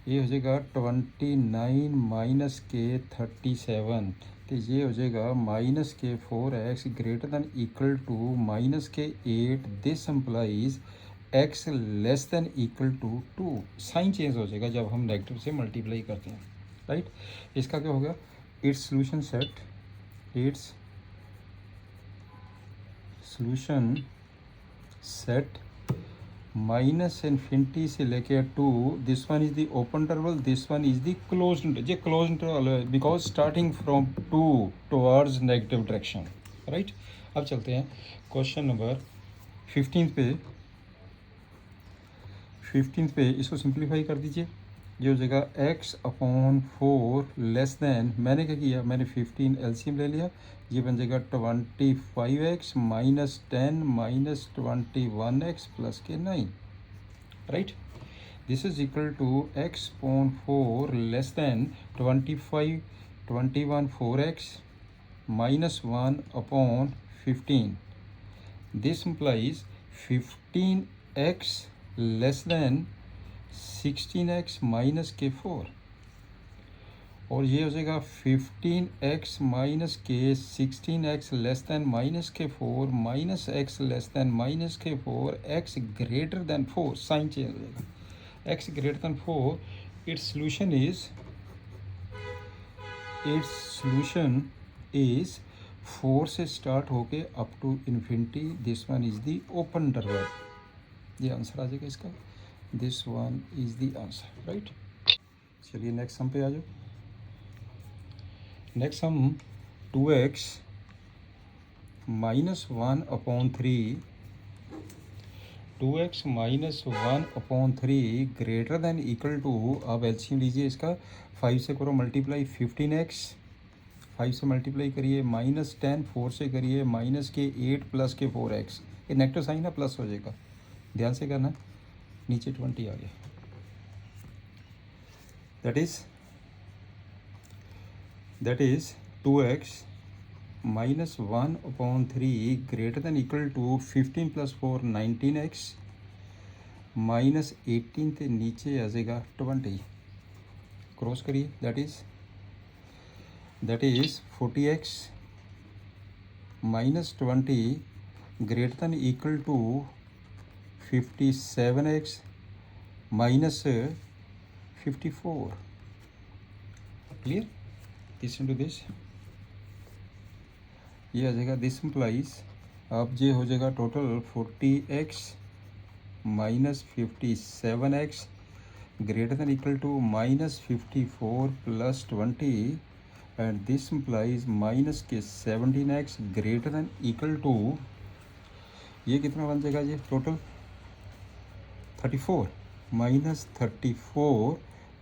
ये हो जाएगा 29 माइनस के 37। तो ये हो जाएगा माइनस के 4x greater than equal to minus के 8। This implies x less than equal to 2। Sign change हो जाएगा जब हम नेगेटिव से मल्टीप्लाई करते हैं। राइट, इसका क्या होगा, it's solution set minus infinity से लेके 2, this one is the open interval, this one is the close interval. ये क्लोज इंटरवल है because starting from 2 towards negative direction, right. अब चलते हैं क्वेश्चन नंबर 15 पे। 15 पे इसको सिंप्लीफाई कर दीजिए। ये हो जाएगा x/4 लेस देन, मैंने क्या किया, मैंने 15 एलसीएम ले लिया, ये बन जाएगा 25x minus 10 minus 21x plus के 9, right. This is equal to x/4 less than 25 21 4x minus 1/15। This implies 15x less than 16x minus के 4, और ये हो जाएगा 15x माइनस के 16x लेस देन माइनस के 4 minus x less than minus के 4 x greater than 4, sign change हो जाएगा, x greater than 4। It's solution is 4 से स्टार्ट होके up to infinity, this one is the open interval. ये आंसर आ जाएगा इसका, this one is the answer, right. चलिए नेक्स्ट सम पे आ जाओ। नेक्स्ट हम 2x minus 1/3, 2x minus 1/3 greater than equal to, अब एलसीएम लीजिए इसका, 5 से करो मल्टीप्लाई 15x, 5 से मल्टीप्लाई करिए माइनस 10, 4 से करिए माइनस के 8 प्लस के 4x, ये नेगेटिव साइन है प्लस हो जाएगा, ध्यान से करना, नीचे 20 आ गया। That is 2x minus 1/3 greater than equal to 15 plus 4 19x minus 18 से नीचे आ जाएगा 20, क्रॉस करिए, that is 40x minus 20 greater than equal to 57x minus 54, clear. This into this, ये आ जाएगा, दिस इम्प्लाइज, अब ये हो जाएगा total 40x minus 57x greater than equal to minus 54 plus 20, and this implies minus के 17x greater than equal to, ये कितना बन जाएगा, ये टोटल 34 माइनस 34,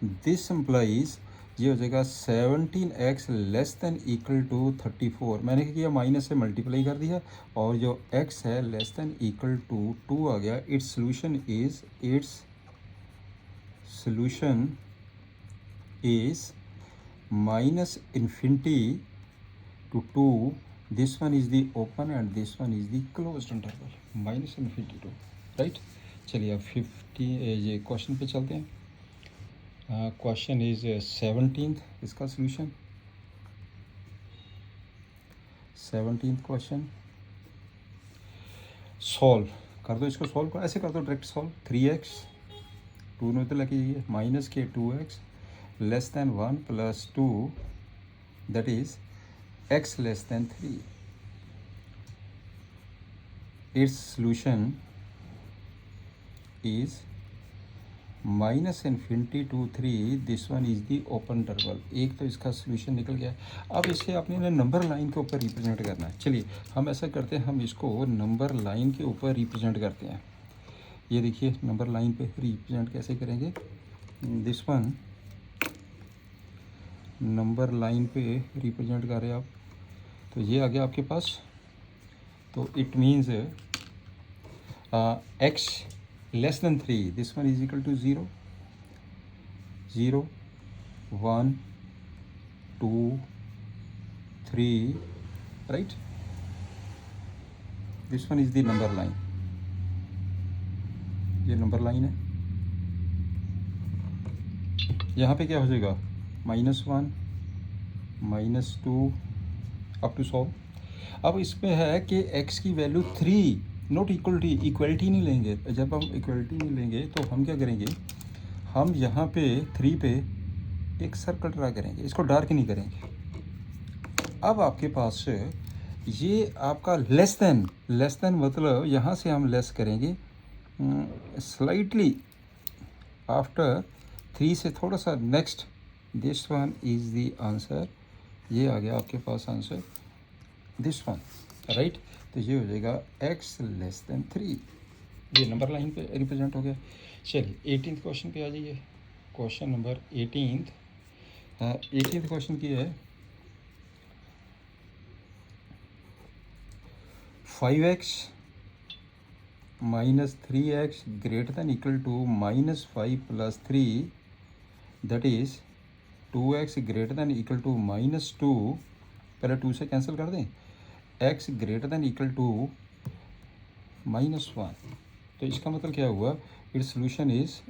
दिस इम्प्लाइज ये हो जाएगा 17x less than equal to 34, मैंने क्या किया, माइनस से मल्टीप्लाई कर दिया, और जो x है लेस देन इक्वल टू 2 आ गया। It's solution is minus infinity to 2, this one is the open and this one is the closed interval, minus infinity to, right. चलिए अब 50 ये क्वेश्चन पे चलते हैं। क्वेश्चन इज 17th, इसका सॉल्यूशन 17th क्वेश्चन, सॉल्व कर दो इसको, सॉल्व ऐसे कर दो डायरेक्ट सॉल्व। 3x 2 में तो लगी माइनस के 2x less than 1 plus 2, that is x less than 3। It's solution is minus infinity to 3, this one is the open interval. एक तो इसका सोल्यूशन निकल गया। अब इसे आपने नंबर लाइन के ऊपर रिप्रेजेंट करना है। चलिए हम ऐसा करते हैं, हम इसको नंबर लाइन के ऊपर रिप्रेजेंट करते हैं। ये देखिए नंबर लाइन पे रिप्रेजेंट कैसे करेंगे, दिस वन नंबर लाइन पे रिप्रेजेंट कर रहे हैं आप, तो ये आ गया आपके पास। तो it means x less than 3, this one is equal to 0, 0, 1, 2, 3, right? This one is the number line, ये नंबर लाइन है। यहाँ पे क्या हो जाएगा, -1, -2 अप टू सॉल्व। अब इसमें है कि x की वैल्यू 3 नॉट इक्वलिटी नहीं लेंगे। जब हम इक्वलिटी नहीं लेंगे तो हम क्या करेंगे, हम यहाँ पे 3 पे एक सर्कल ड्रा करेंगे, इसको डार्क नहीं करेंगे। अब आपके पास ये आपका लेस देन मतलब यहाँ से हम लेस करेंगे स्लाइटली आफ्टर 3 से थोड़ा सा next, this one is the answer. ये आ गया आपके पास आंसर, दिस वन, राइट। तो ये हो जाएगा x लेस देन 3, ये नंबर लाइन पे रिप्रेजेंट हो गया। चलिए 18th क्वेश्चन पे आ जाइए। Question number 18th, 18th question की है 5x minus 3x greater than equal to minus 5 plus 3, that is 2x greater than equal to minus 2, पहले 2 से कैंसिल कर दें, x greater than equal to minus 1। तो इसका मतलब क्या हुआ, इट्स सोल्यूशन इज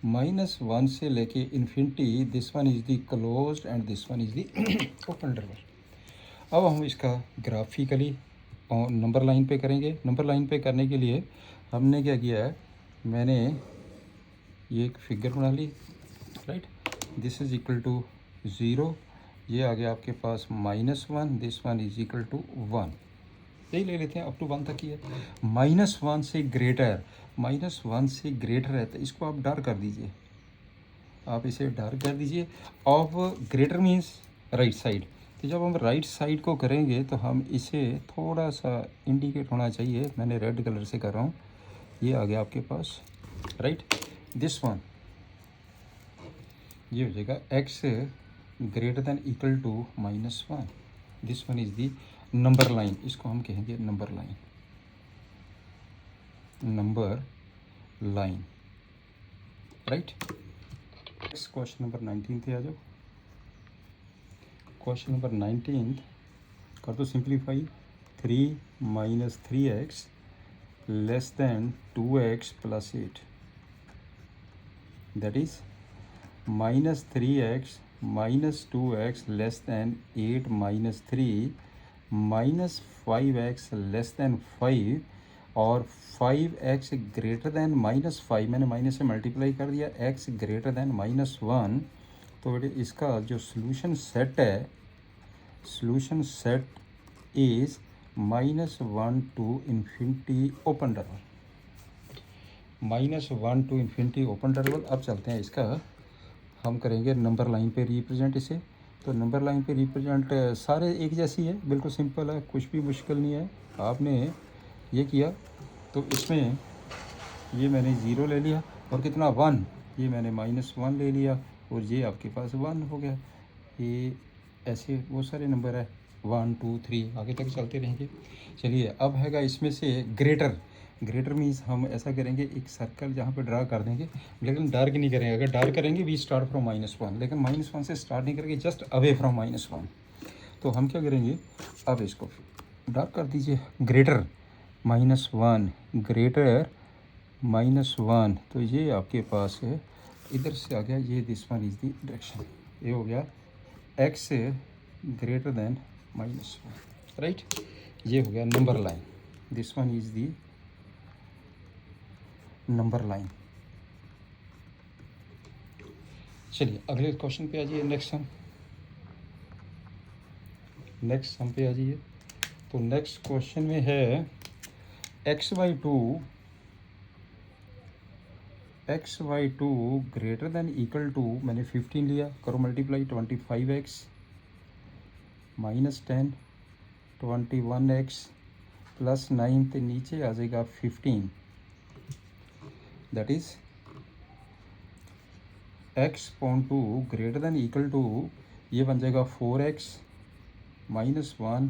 -1 से लेके infinity, this one is the closed end this one is the open interval. अब हम इसका ग्राफिकली और नंबर लाइन पे करेंगे। नंबर लाइन पे करने के लिए हमने क्या किया है, मैंने ये एक फिगर बना ली, right. This is equal to 0, ये आ गया आपके पास -1, this one is equal to 1, यही ले लेते हैं, अप टू 1 तक ही है। -1 से ग्रेटर, -1 से ग्रेटर है तो इसको आप डार्क कर दीजिए, आप इसे डार्क कर दीजिए। Of greater means right side, तो जब हम राइट साइड को करेंगे तो हम इसे थोड़ा सा इंडिकेट होना चाहिए, मैंने रेड कलर से कर रहा हूँ, ये आ गया आपके पास, राइट। दिस वन ये हो जाएगा x greater than equal to -1, this one is the number line, इसको हम कहेंगे number line, number line, right. Next question number 19 पे आ जाओ। क्वेश्चन नंबर 19 कर दो simplify, 3 minus 3x less than 2x plus 8, that is -3x minus 2x less than 8 minus 3 minus 5x less than 5 और 5x ग्रेटर देन -5, मैंने माइनस से मल्टीप्लाई कर दिया, x ग्रेटर देन -1। तो बेटे इसका जो सोल्यूशन सेट है, solution set is -1 to infinity open interval, -1 to infinity open interval. अब चलते हैं इसका, हम करेंगे नंबर लाइन पे रिप्रेजेंट इसे। तो नंबर लाइन पे रिप्रेजेंट सारे एक जैसी है, बिल्कुल सिंपल है, कुछ भी मुश्किल नहीं है। आपने ये किया तो इसमें ये मैंने 0 ले लिया और कितना 1, ये मैंने -1 ले लिया और ये आपके पास 1 हो गया। ये ऐसे वो सारे नंबर है, 1 2 3 आगे तक चलते रहेंगे। चलिए अब हैगा इसमें से ग्रेटर, ग्रेटर मीन्स हम ऐसा करेंगे, एक सर्कल जहाँ पे ड्रा कर देंगे, लेकिन डार्क नहीं करेंगे। अगर डार्क करेंगे वी स्टार्ट फ्रॉम -1, लेकिन -1 से स्टार्ट नहीं करेंगे, जस्ट अवे फ्रॉम -1। तो हम क्या करेंगे, अब इसको डार्क कर दीजिए, ग्रेटर -1 ग्रेटर -1, तो ये आपके पास है, इधर से आ गया, ये this one is the direction, ये हो गया x ग्रेटर देन -1, राइट। ये हो गया number line, this one is the number line. चलिए अगले क्वेश्चन पे आ जाइए, नेक्स्ट हम पे आ जाइए। तो नेक्स्ट क्वेश्चन में है x/2 greater than equal to, मैंने 15 लिया, करो मल्टीप्लाई, 25x -10 21x प्लस 9, तो नीचे आ जाएगा 15, that is x/2 greater than equal to, ये बन जाएगा 4x -1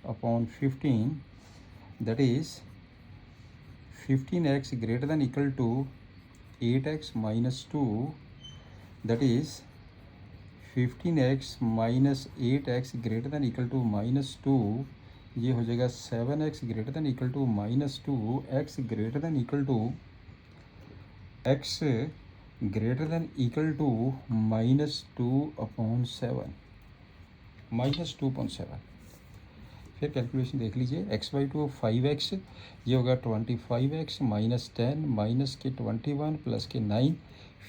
upon 15, that is 15x greater than equal to 8x -2, that is 15x -8x greater than equal to -2, ये हो जाएगा 7x greater than equal to -2, x greater than equal to x greater than equal to -2 upon 7, -2.7। फिर कैलकुलेशन देख लीजिए, x/2 5x, ये होगा 25x -10 माइनस के 21 प्लस के 9,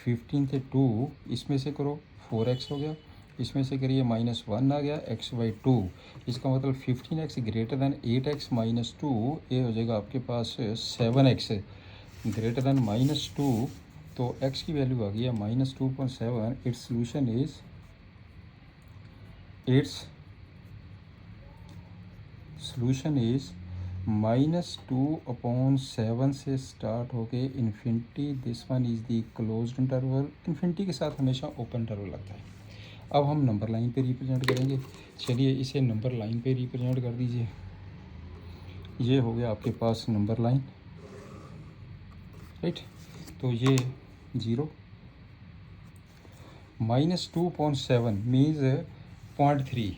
15 से 2 इसमें से करो, 4x हो गया इसमें से करिए -1 आ गया x/2, इसका मतलब 15x greater than 8x minus 2, ये हो जाएगा आपके पास 7x ग्रेटर दैन -2, तो x की वैल्यू आ गई है -2.7। इट्स सोल्यूशन इज -2/7 से स्टार्ट होके infinity. This one is the closed interval. Infinity के साथ हमेशा ओपन इंटरवल लगता है। अब हम नंबर लाइन पे रिप्रेजेंट करेंगे। चलिए इसे नंबर लाइन पे रिप्रेजेंट कर दीजिए। ये हो गया आपके पास नंबर लाइन, राइट। तो ये 0 -2.7 मीन्स 0.3,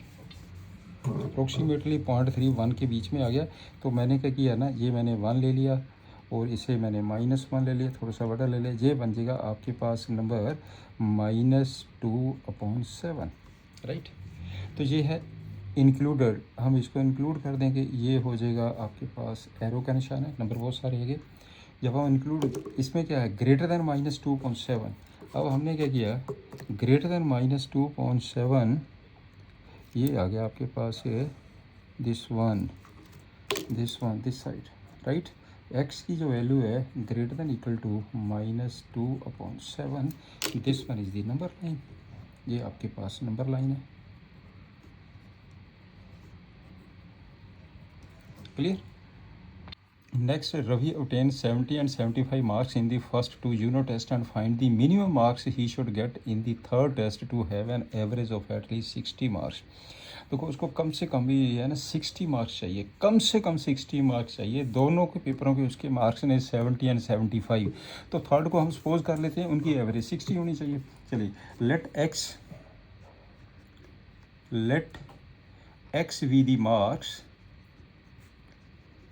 अप्रोक्सीमेटली 0.3 1 के बीच में आ गया। तो मैंने क्या किया ना, ये मैंने 1 ले लिया और इसे मैंने -1 ले लिया, थोड़ा सा बड़ा ले लिया। ये बन जाएगा आपके पास नंबर -2/7, राइट। तो ये है इंक्लूडेड, हम इसको इंक्लूड कर देंगे, ये हो जाएगा आपके पास एरो का निशान है, नंबर बहुत सारे हैं। जब हम इंक्लूड, इसमें क्या है ग्रेटर दैन -2.7। अब हमने क्या किया, ग्रेटर दैन -2.7, ये आ गया आपके पास दिस साइड, राइट। x की जो वैल्यू है greater than equal to -2/7, this one is the number line. ये आपके पास नंबर लाइन है, clear. Next, Ravi obtained 70 and 75 marks in the first 2 unit tests and find the minimum marks he should get in the third test to have an average of at least 60 marks. देखो उसको कम से कम भी है ना 60 मार्क्स चाहिए, कम से कम 60 मार्क्स चाहिए। दोनों के पेपरों के उसके मार्क्स ने 70 एंड 75, तो थर्ड को हम सपोज कर लेते हैं उनकी एवरेज 60 होनी चाहिए। चलिए late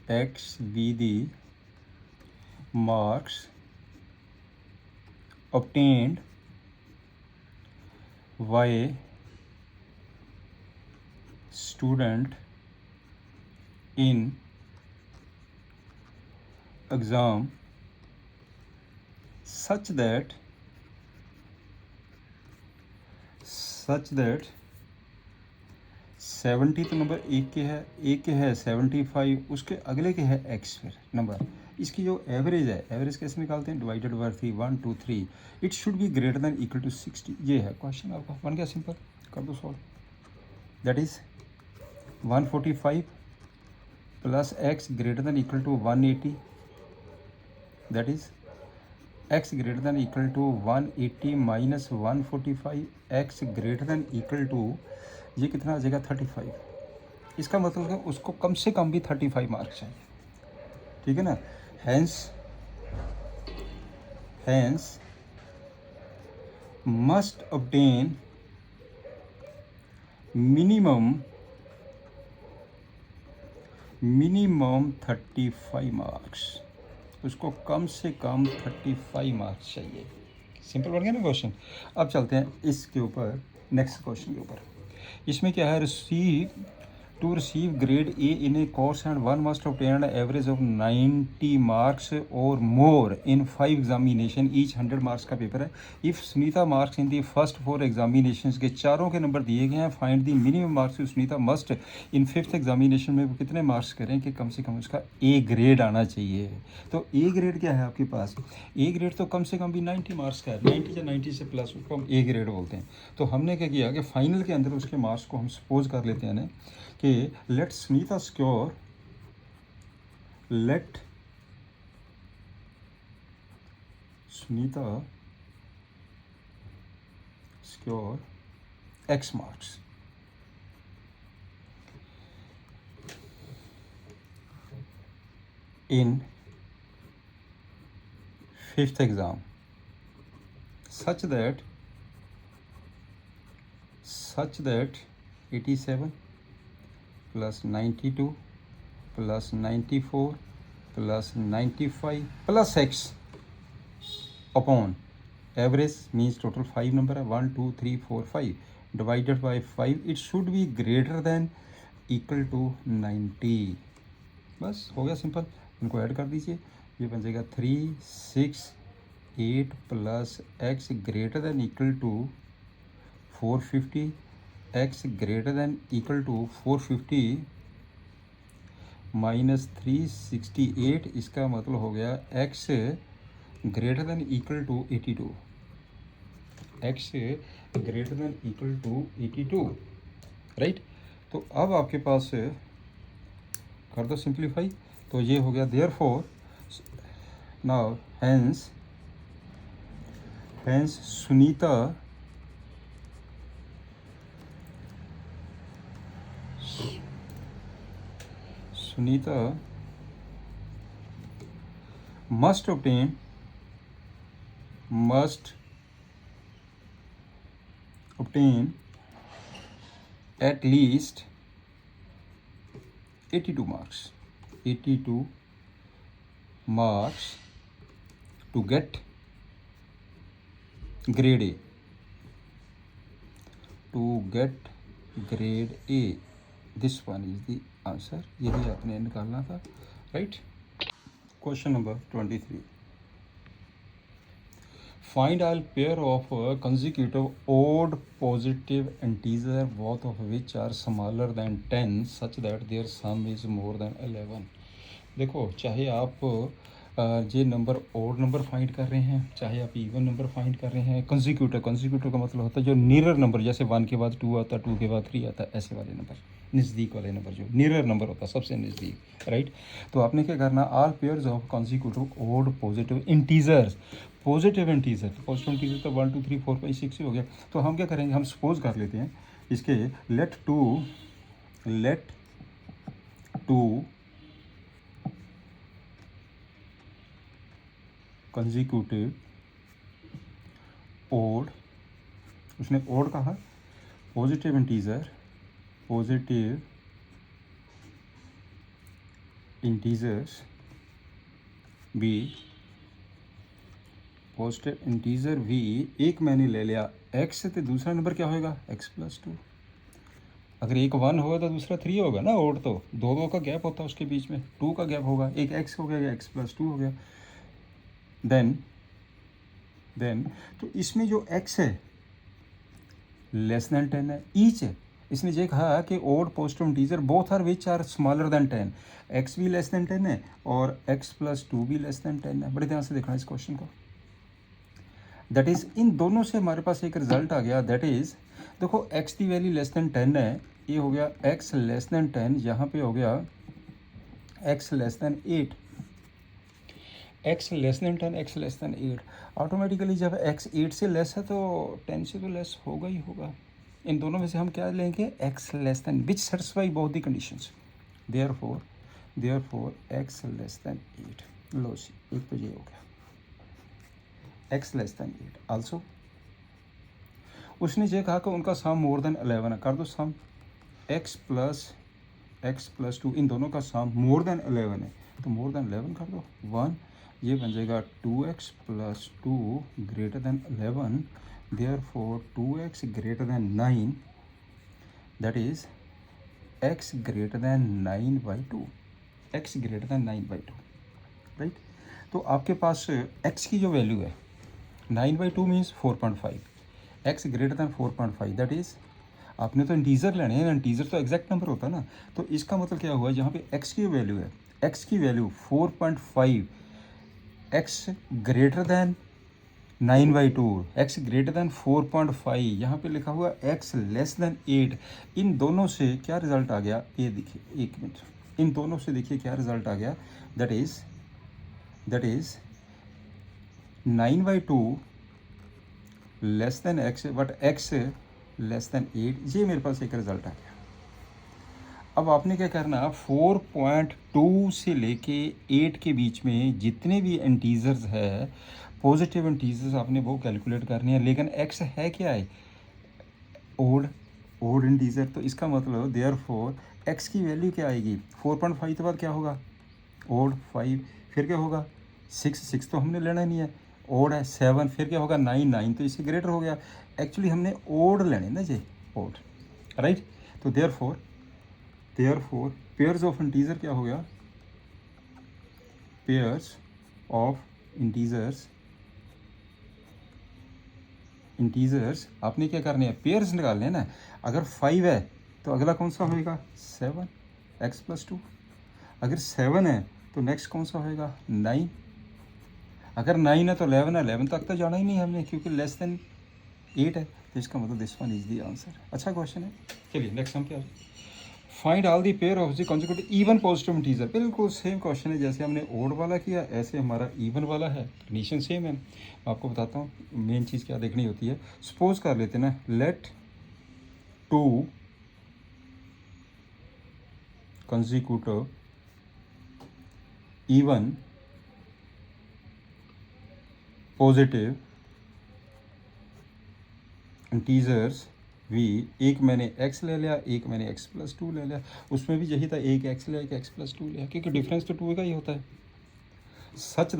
x be the marks, obtained by student in exam such that 70 तो नंबर एक के है 75, उसके अगले के है x, फिर नंबर इसकी जो एवरेज है, एवरेज कैसे निकालते हैं, divided by 3, 1 2 3, it should be greater than equal to 60। ये है क्वेश्चन आपका, बन गया सिंपल, कर दो solve. That is 145 plus x greater than equal to 180, that is x greater than equal to 180 minus 145, x greater than equal to, ये कितना आ जाएगा 35। इसका मतलब है उसको कम से कम भी 35 मार्क्स चाहिए, ठीक है ना। Hence must obtain minimum 35 marks, उसको कम से कम 35 मार्क्स चाहिए। सिंपल बन गया ना क्वेश्चन। अब चलते हैं इसके ऊपर, नेक्स्ट क्वेश्चन के ऊपर। इसमें क्या है, to receive grade A in a course and one must obtain average of 90 marks और more in 5 examination each 100 marks का पेपर है। If Sunita marks in the first 4 examination के चारों के नंबर दिए गए हैं, find the minimum marks Sunita must in 5th examination में वो कितने मार्क्स करें कि कम से कम उसका ए ग्रेड आना चाहिए। तो ए ग्रेड क्या है आपके पास, ए ग्रेड तो कम से कम भी 90 मार्क्स का है, 90 या 90 से प्लस, उसको हम ए ग्रेड बोलते हैं। तो हमने क्या किया कि फाइनल के अंदर उसके मार्क्स को हम सपोज कर लेते हैं ना कि let Sunita score x marks in 5th exam such that 87 plus 92 plus 94 plus 95 plus x upon average means total 5 number है, 1 2 3 4 5 divided by 5, it should be greater than equal to 90। बस हो गया सिंपल, इनको ऐड कर दीजिए, ये बन जाएगा 3 6 8 plus x greater than equal to 450 x greater than equal to 450 minus 368, इसका मतलब हो गया x greater than equal to 82, x greater than equal to 82, right. तो अब आपके पास कर दो सिंप्लीफाई, तो ये हो गया therefore now hence Sunita must obtain at least 82 marks to get grade A, this one is the answer, यही आपने निकालना था, right. Question number 23, find all pair of consecutive odd positive integer both of which are smaller than 10 such that their sum is more than 11। देखो, चाहे आप ये नंबर ओड नंबर फाइंड कर रहे हैं, चाहे आप इवन नंबर फाइंड कर रहे हैं, कंसिक्यूटिव का मतलब होता है जो नियर नंबर, जैसे 1 के बाद 2 आता है, 2 के बाद 3 आता है, ऐसे वाले नंबर, नज़दीक वाले नंबर, जो नियर नंबर होता है सबसे नज़दीक, राइट। तो आपने क्या करना, all pairs of consecutive odd positive integers, positive integer तो 1 2 3 4 5 6 हो गया। तो हम क्या करेंगे, हम सपोज कर लेते हैं इसके लेट टू कंसिक्यूटिव ओड, उसने ओड कहा, positive integers b, positive integer भी एक मैंने ले लिया x, तो दूसरा नंबर क्या होगा x+2। अगर एक 1 होगा तो दूसरा 3 होगा ना, ओड तो दो का गैप होता है उसके बीच में, 2 का गैप होगा, एक x हो गया, x+2 हो गया। देन तो इसमें जो x है लेस दैन 10 है, ईच है। इसने ये कहा कि odd positive integer both are which are smaller than 10, x भी लेस दैन 10 है और x+2 भी लेस दैन 10 है। बड़े ध्यान से देखना इस क्वेश्चन को, दैट इज़ इन दोनों से हमारे पास एक रिजल्ट आ गया, दैट इज़ देखो x की वैल्यू लेस दैन 10 है, ये हो गया x लेस दैन 10, यहाँ पे हो गया x less then 8, x less than 10, x less then 8। Automatically जब x 8 से लेस है तो 10 से तो लेस होगा ही होगा। इन दोनों में से हम क्या लेंगे, x less then which satisfy both the conditions, therefore x less then 8। लो सी, एक तो ये हो गया x लेस दैन 8। आल्सो उसने ये कहा कि उनका सम मोर देन 11 है, कर दो सम x+2, इन दोनों का सम मोर देन 11 है, तो मोर देन 11 कर दो 1, ये बन जाएगा 2x+2 greater than 11, therefore 2x greater then 9, that is x greater then 9/2, x greater then 9/2, right. तो आपके पास x की जो वैल्यू है 9/2 means 4.5, x greater then 4.5, that is आपने तो इंटीजर लेने हैं, इंटीजर तो एग्जैक्ट नंबर होता है ना। तो इसका मतलब क्या हुआ, यहाँ पे x की वैल्यू है, x की value 4.5, x greater then 9/2, x greater then 4.5, यहाँ पे लिखा हुआ x लेस दैन 8। इन दोनों से क्या रिजल्ट आ गया, ये देखिए एक मिनट, इन दोनों से देखिए क्या रिजल्ट आ गया, that is 9/2 less than x, but x less then 8, ये मेरे पास एक रिजल्ट आ गया। अब आपने क्या करना, 4.2 से लेके 8 के बीच में जितने भी इंटीजर्स है, पॉजिटिव इंटीजर्स, आपने वो कैलकुलेट करनी है। लेकिन x है क्या है, ओड इंटीजर, तो इसका मतलब देयरफॉर x की वैल्यू क्या आएगी, 4.5 के बाद क्या होगा, ओड 5, फिर क्या होगा 6 तो हमने लेना नहीं है, ओड है 7, फिर क्या होगा 9 तो इससे ग्रेटर हो गया। एक्चुअली हमने ओड लेने ना जी, ओड, राइट। तो देयरफॉर पेयर्स ऑफ इंटीजर क्या हो गया, पेयर्स ऑफ इंटीजर्स इंटीजर्स आपने क्या करने हैं, पेयर्स निकालने हैं ना। अगर 5 है तो अगला कौन सा होएगा, 7 x+2। अगर 7 है तो नेक्स्ट कौन सा होएगा, 9। अगर 9 है तो 11 है, 11 तक तो जाना ही नहीं हमने क्योंकि लेस देन 8 है, तो इसका मतलब this one is the answer. अच्छा क्वेश्चन है। चलिए नेक्स्ट हम क्या, find all the pair of the consecutive even positive integer. बिल्कुल सेम क्वेश्चन है जैसे हमने ओड वाला किया, ऐसे हमारा इवन वाला है, कंडीशन सेम है। मैं आपको बताता हूँ मेन चीज़ क्या देखनी होती है। सपोज कर लेते हैं ना, let 2 consecutive even positive integers भी, एक मैंने x ले लिया, एक मैंने x+2 ले लिया, उसमें भी यही था, एक x लिया, एक x+2 लिया, क्योंकि डिफरेंस तो 2 का ही होता है। सच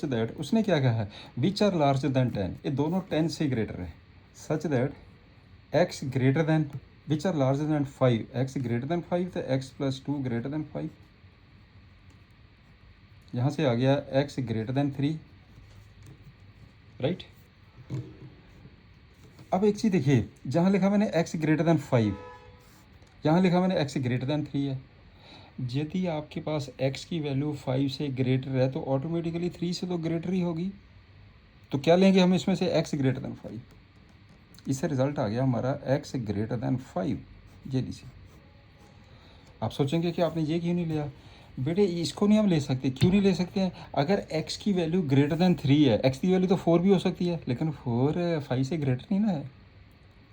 दैट उसने क्या कहा है, विच आर लार्जर देन 10, ये दोनों 10 से ग्रेटर है। Such that x greater than, which are larger than 5, x greater than 5 तो x+2 ग्रेटर देन 5। यहाँ से आ गया x ग्रेटर देन 3, राइट। अब एक चीज़ देखिए, जहाँ लिखा मैंने x ग्रेटर देन 5, यहाँ लिखा मैंने x ग्रेटर देन 3 है। यदि आपके पास x की वैल्यू 5 से ग्रेटर है तो ऑटोमेटिकली 3 से तो ग्रेटर ही होगी। तो क्या लेंगे हम इसमें से, x ग्रेटर देन 5। इससे रिजल्ट आ गया हमारा x ग्रेटर देन 5। ये लीजिए। आप सोचेंगे कि आपने ये क्यों नहीं लिया, बेटे इसको नहीं हम ले सकते। क्यों नहीं ले सकते हैं, अगर x की वैल्यू ग्रेटर देन 3 है, x की वैल्यू तो 4 भी हो सकती है, लेकिन 4 5 से ग्रेटर नहीं ना है।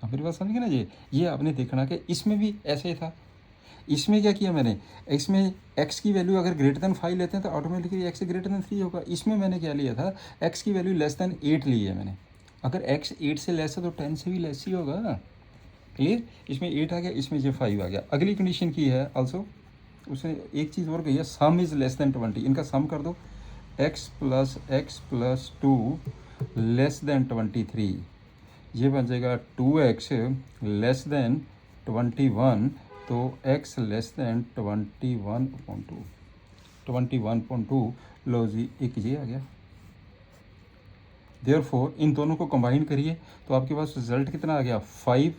आप मेरी बात समझ गए ना। ये आपने देखना कि इसमें भी ऐसे ही था। इसमें क्या किया मैंने, इसमें x की वैल्यू अगर ग्रेटर देन 5 लेते हैं तो ऑटोमेटिकली x ग्रेटर देन 3 होगा। इसमें मैंने क्या लिया था, x की वैल्यू लेस देन 8 ली है मैंने। अगर x 8 से लेस है तो 10 से भी लेस ही होगा। क्लियर, इसमें 8 आ गया, इसमें ये 5 आ गया। अगली कंडीशन की है आल्सो, उसने एक चीज़ और कही है, सम इज़ लेस देन 20। इनका सम कर दो, x+x+2 लेस देन 23, ये बन जाएगा 2x लेस देन 21, तो x लेस देन 21/2, 21.2। लो जी, एक ये आ गया। देयरफॉर इन दोनों को कंबाइन करिए तो आपके पास रिजल्ट कितना आ गया, 5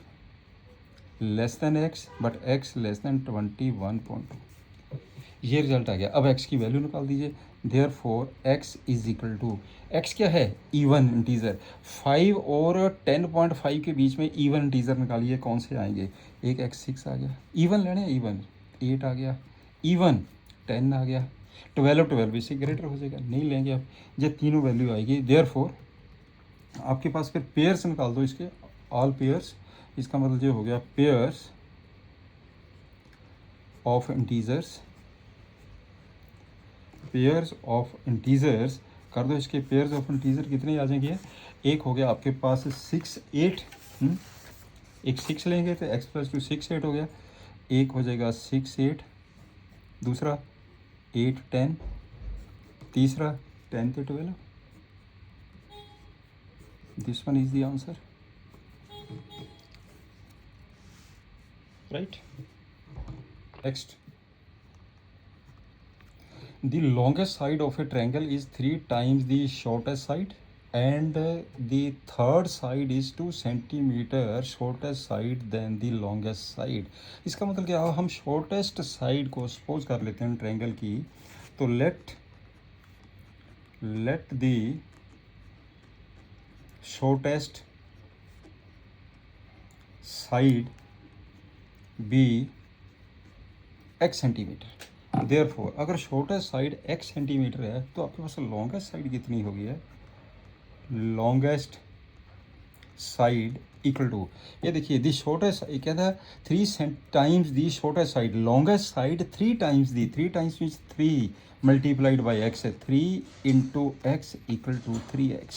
less than x but x less then 21.2, ये रिजल्ट आ गया। अब x की वैल्यू निकाल दीजिए। Therefore x is equal to, x क्या है, इवन इंटीजर। 5 और 10.5 के बीच में इवन इंटीजर निकालिए, कौन से आएंगे, एक x 6 आ गया, इवन लेने, इवन 8 आ गया, इवन 10 आ गया, 12 इससे ग्रेटर हो जाएगा, नहीं लेंगे आप, ये तीनों वैल्यू आएगी। देयरफॉर आपके पास फिर पेयर्स निकाल दो इसके, ऑल पेयर्स, इसका मतलब ये हो गया pairs of integers, pairs of integers कर दो। इसके पेयर्स ऑफ इंटीजर कितने आ जाएंगे, एक हो गया आपके पास 6 8, एक 6 लेंगे तो x+2 6 8 हो गया, एक हो जाएगा 6 8, दूसरा 8 10, तीसरा 10 to 12। This one is the answer, right. Next, the longest side of a triangle is 3 times the shortest side and the third side is 2 centimeter shortest side than the longest side। इसका मतलब क्या है, हम shortest side को सपोज कर लेते हैं ट्रायंगल की, तो let the shortest side be x centimetre. Therefore अगर शॉर्टेस्ट साइड x सेंटीमीटर है तो आपके पास लॉन्गेस्ट साइड कितनी होगी है, लॉन्गेस्ट साइड इक्वल टू, ये देखिए दी शॉर्टेस्ट, ये कहता है 3 times the shortest side, longest side 3 times the, 3 times means 3 multiplied by x है, 3 into x equal to 3x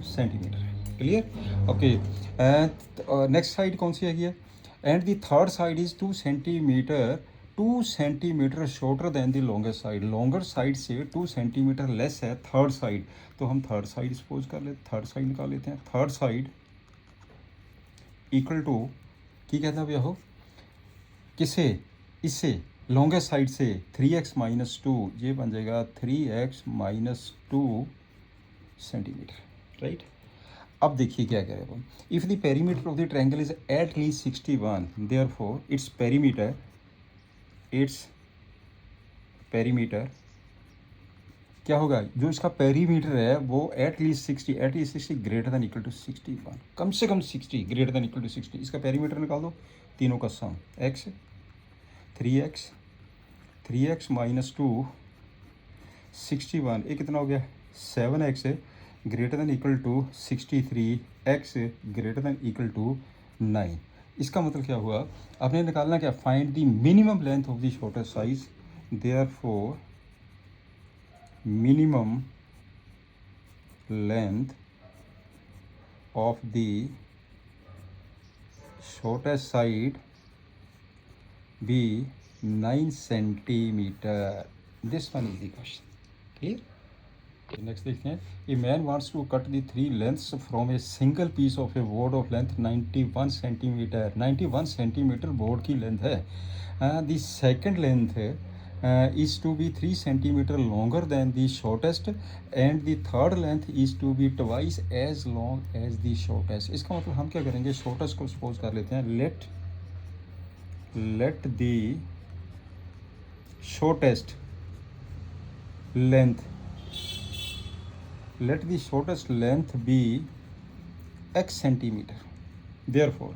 centimetre. Clear, okay. Next side कौन सी है, and the third side is 2 centimetre shorter than the longest side, longer side से 2 सेंटीमीटर लेस है थर्ड साइड, तो हम थर्ड साइड सपोज कर लेते, थर्ड साइड निकाल लेते हैं। थर्ड साइड इक्वल टू की कहता है भैया हो, किसे, इससे लॉन्गेस्ट साइड से 3x - 2, ये बन जाएगा 3x - 2 सेंटीमीटर, राइट। अब देखिए क्या कह रहे हैं, if the perimeter of the triangle is at least 61, therefore its perimeter क्या होगा, जो इसका पेरीमीटर है वो at least 60 greater than equal to 61, कम से कम 60 ग्रेटर दैन इक्वल टू 60। इसका पेरीमीटर निकाल दो, तीनों का सम x 3x माइनस 2 61, ये कितना हो गया 7x greater than equal to 63, x greater than equal to 9। इसका मतलब क्या हुआ, आपने निकालना क्या, find the minimum length of the shortest size, therefore minimum length of the shortest side be 9 centimeter. This one is the question. Clear? Okay, next देखते हैं, a man wants to cut the three lengths from a single piece of a board of length 91 centimeter. 91 centimeter board की length है. The second length is to be 3 centimeter longer than the shortest and the third length is to be twice as long as the shortest. इसका मतलब हम क्या करेंगे, shortest को सपोज कर लेते हैं, let the shortest length be x centimeter. Therefore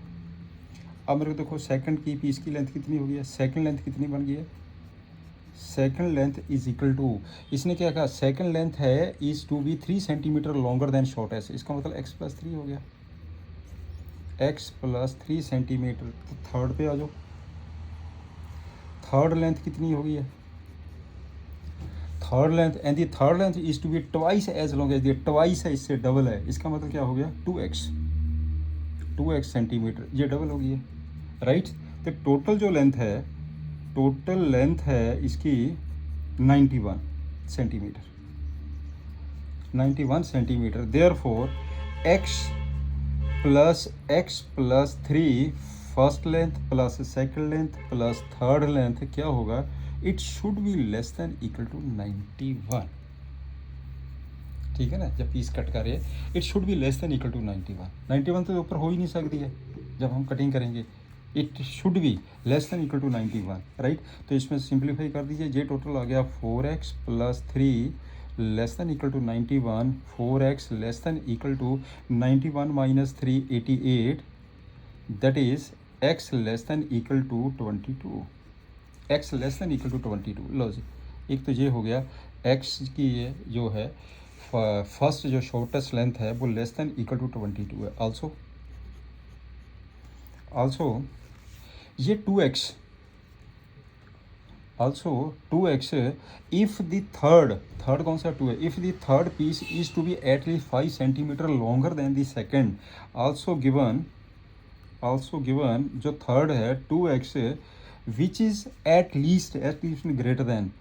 अब मेरे को देखो सेकंड की पीस की लेंथ कितनी हो गई है, सेकंड लेंथ कितनी बन गई है, second length is equal to, इसने क्या कहा, सेकंड लेंथ है is to be 3 centimetre longer than shortest, इसका मतलब x प्लस 3 हो गया, x प्लस 3 सेंटीमीटर। तो थर्ड पे आ जाओ, थर्ड लेंथ कितनी हो गई है, third length and the third length is to be twice as long as, twice है इससे डबल है, इसका मतलब क्या हो गया 2x सेंटीमीटर, ये डबल हो गई है, राइट। तो टोटल जो लेंथ है, टोटल लेंथ है इसकी 91 centimetre, therefore x plus 3 first length plus second length plus third length क्या होगा, it should be less than equal to 91, ठीक है ना। जब पीस कट कर रहे हैं it should be less than equal to 91 तो ऊपर हो ही नहीं सकती है जब हम कटिंग करेंगे, it should be less than equal to 91, right. तो इसमें सिंप्लीफाई कर दीजिए, ये टोटल आ गया 4x plus 3 less than equal to 91, 4x less than equal to 91 minus 3 88, that is x less than equal to 22, x less than equal to 22। लो जी, एक तो ये हो गया x की ये जो है फर्स्ट जो शॉर्टेस्ट लेंथ है वो लेस देन इक्वल टू 22 है। आल्सो ये 2x इफ द थर्ड कौन सा 2 है, if the third piece is to be at least 5 centimetre longer than the second, also given जो थर्ड है 2x which is at least greater than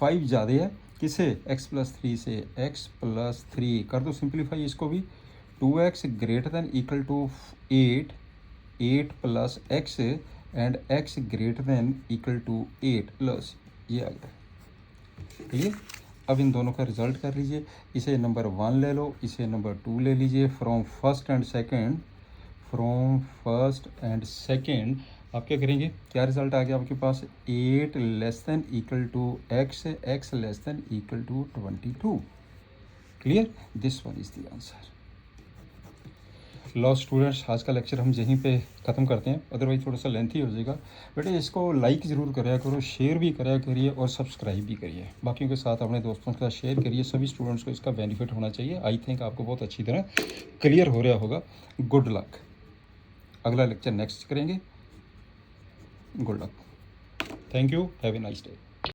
5 ज़्यादा है किसे, x प्लस 3 से, x प्लस 3 कर दो सिंप्लीफाई इसको भी, 2x greater than equal to 8 plus x and x greater than equal to 8 plus ये आ गया, ठीक है। अब इन दोनों का रिजल्ट कर लीजिए, इसे नंबर 1 ले लो, इसे नंबर 2 ले लीजिए, फ्रॉम फर्स्ट एंड सेकेंड आप क्या करेंगे, क्या रिजल्ट आ गया आपके पास, 8 less than equal to x less than equal to 22, clear, this one is the answer. लो स्टूडेंट्स, आज का लेक्चर हम यहीं पे ख़त्म करते हैं, अदरवाइज थोड़ा सा लेंथी हो जाएगा। बेटे इसको लाइक ज़रूर कराया करो, शेयर भी कराया करिए और सब्सक्राइब भी करिए, बाकियों के साथ अपने दोस्तों के साथ शेयर करिए, सभी स्टूडेंट्स को इसका बेनिफिट होना चाहिए। आई थिंक आपको बहुत अच्छी तरह क्लियर हो रहा होगा। गुड लक, अगला लेक्चर नेक्स्ट करेंगे। Good luck, thank you, have a nice day.